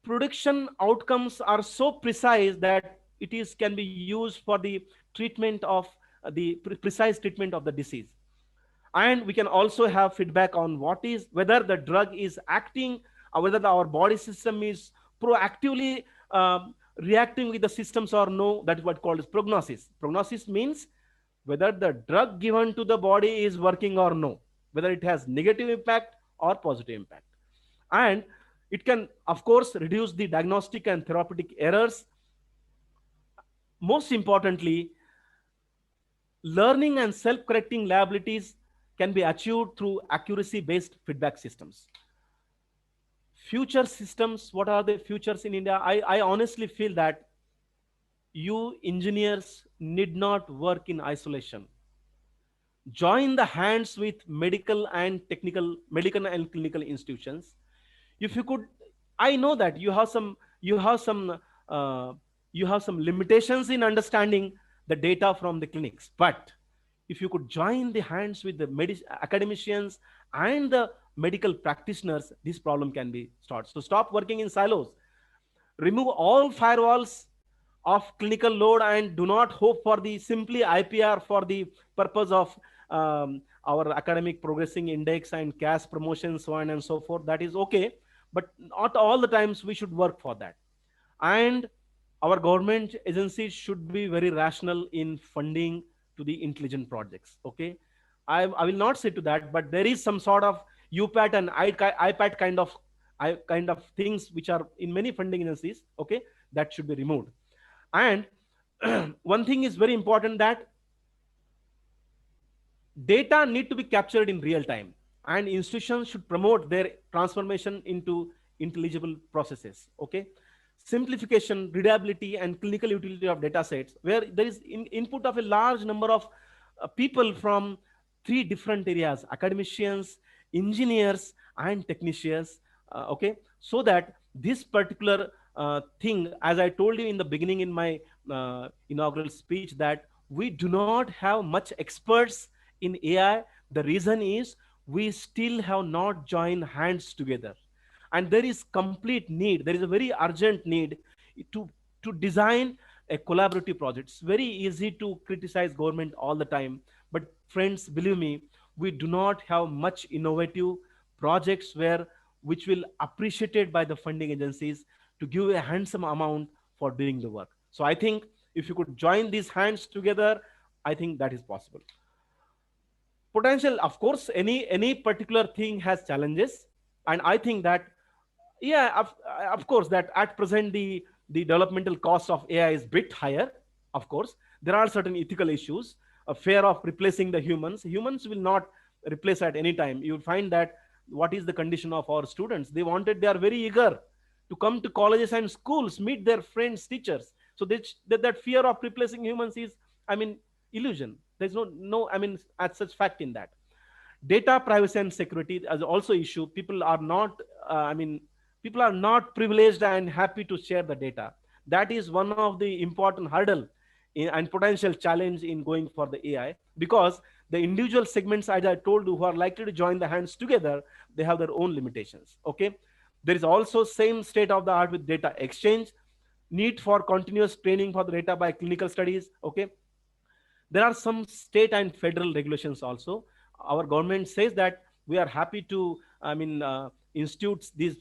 Prediction outcomes are so precise that it is can be used for the treatment of precise treatment of the disease. And we can also have feedback on what is whether the drug is acting, or whether our body system is proactively reacting with the systems or no. That is what called as prognosis. Prognosis means whether the drug given to the body is working or no, whether it has negative impact or positive impact. And it can of course reduce the diagnostic and therapeutic errors. Most importantly, learning and self-correcting liabilities can be achieved through accuracy-based feedback systems. Future systems, what are the futures in India? I honestly feel that you engineers need not work in isolation. Join the hands with medical and clinical institutions. If you could, I know that uh, you have some limitations in understanding the data from the clinics, but if you could join the hands with the academicians and the medical practitioners, this problem can be solved. So stop working in silos, remove all firewalls of clinical load, and do not hope for the simply IPR for the purpose of our academic progressing index and cash promotion, so on and so forth. That is okay, but not all the times we should work for that. And our government agencies should be very rational in funding to the intelligent projects. Okay, I will not say to that, but there is some sort of UPAT and IPAT kind of things which are in many funding agencies. Okay, that should be removed. And one thing is very important, that data need to be captured in real time, and institutions should promote their transformation into intelligible processes. Okay, simplification, readability, and clinical utility of data sets, where there is input of a large number of people from three different areas: academicians, engineers, and technicians. Okay, so that this particular thing, as I told you in the beginning in my inaugural speech, that we do not have much experts in AI. The reason is we still have not joined hands together, and there is complete need. There is a very urgent need to design a collaborative project. It's very easy to criticize government all the time, but friends, believe me, we do not have much innovative projects where which will appreciated by the funding agencies to give a handsome amount for doing the work. So I think if you could join these hands together, I think that is possible. Potential, of course, any particular thing has challenges, and I think that, yeah, of course, that at present the developmental cost of AI is bit higher. Of course, there are certain ethical issues, a fear of replacing the humans will not replace at any time. You find that what is the condition of our students? They are very eager to come to colleges and schools, meet their friends, teachers. So that fear of replacing humans is, I mean, illusion. There's no I mean, as such fact in that. Data privacy and security is also issue. People are not people are not privileged and happy to share the data. That is one of the important hurdle and potential challenge in going for the AI, because the individual segments, as I told you, who are likely to join the hands together, they have their own limitations. Okay, there is also same state of the art with data exchange, need for continuous training for the data by clinical studies. Okay, there are some state and federal regulations also. Our government says that we are happy to, institute these,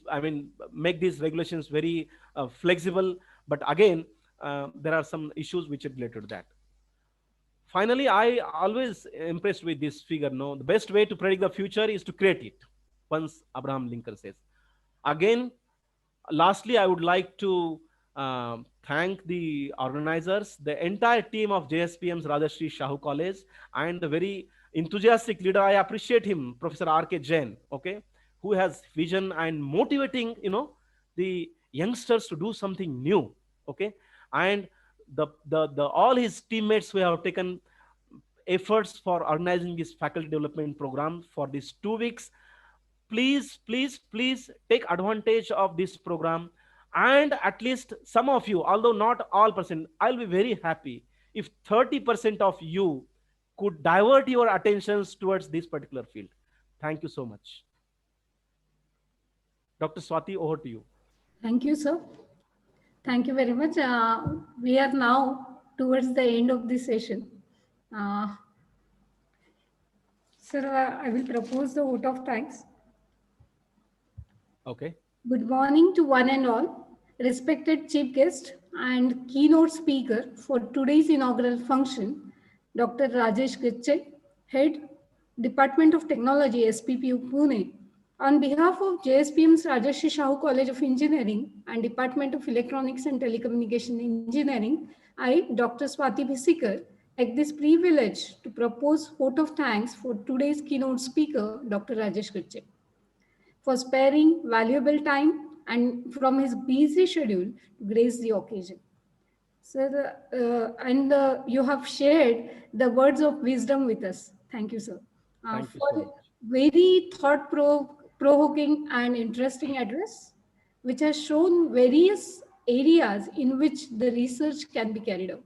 make these regulations very flexible. But again, there are some issues which are related to that. Finally, I always impressed with this figure. No, the best way to predict the future is to create it. Once Abraham Lincoln says. Again, lastly, I would like to thank the organizers, the entire team of JSPM's Rajarshi Shahu College, and the very enthusiastic leader. I appreciate him, Professor R.K. Jain, okay, who has vision and motivating, the youngsters to do something new, okay, and the all his teammates who have taken efforts for organizing this faculty development program for these 2 weeks. Please take advantage of this program And at least some of you, although not all percent, I'll be very happy if 30% of you could divert your attentions towards this particular field. Thank you so much. Dr. Swati, over to you. Thank you, sir. Thank you very much. We are now towards the end of this session. Sir, I will propose the vote of thanks. Okay. Good morning to one and all, respected chief guest and keynote speaker for today's inaugural function, Dr. Rajesh Gacche, Head, Department of Technology, SPPU Pune. On behalf of JSPM's Rajarshi Shahu College of Engineering and Department of Electronics and Telecommunication Engineering, I, Dr. Swati Bhisikar, take this privilege to propose vote of thanks for today's keynote speaker, Dr. Rajesh Gacche, for sparing valuable time and from his busy schedule to grace the occasion. Sir, you have shared the words of wisdom with us. Thank you, sir. Thank you For so much. very thought-provoking and interesting address, which has shown various areas in which the research can be carried out.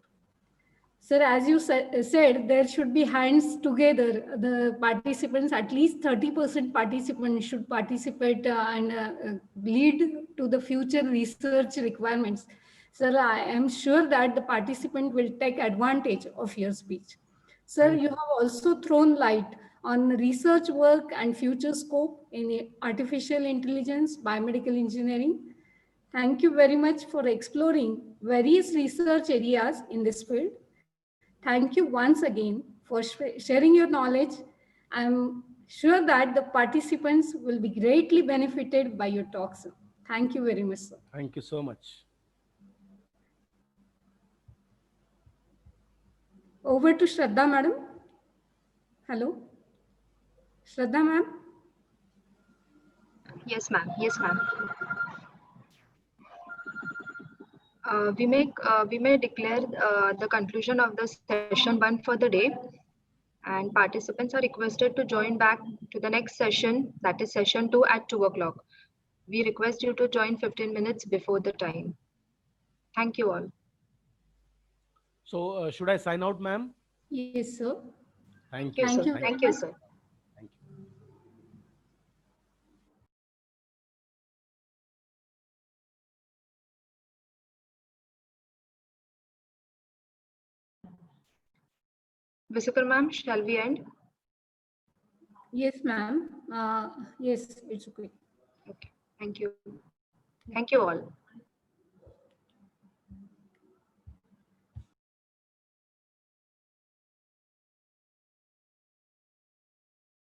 Sir, as you said, there should be hands together. The participants, at least 30% participants should participate and lead to the future research requirements. Sir, I am sure that the participant will take advantage of your speech. Sir, you have also thrown light on research work and future scope in artificial intelligence, biomedical engineering. Thank you very much for exploring various research areas in this field. Thank you once again for sharing your knowledge. I'm sure that the participants will be greatly benefited by your talk, sir. Thank you very much, sir. Thank you so much. Over to Shraddha, madam. Hello. Shraddha, ma'am. Yes, ma'am. Yes, ma'am. We may declare the conclusion of the session 1 for the day, and participants are requested to join back to the next session, that is session 2 at 2 o'clock. We request you to join 15 minutes before the time. Thank you all. So should I sign out, ma'am? Yes, sir. Thank Thank you. you, sir. Thank you, sir. Thank you. Visikar ma'am, shall we end? Yes, ma'am. Yes, it's okay. Okay. Thank you. Thank you all.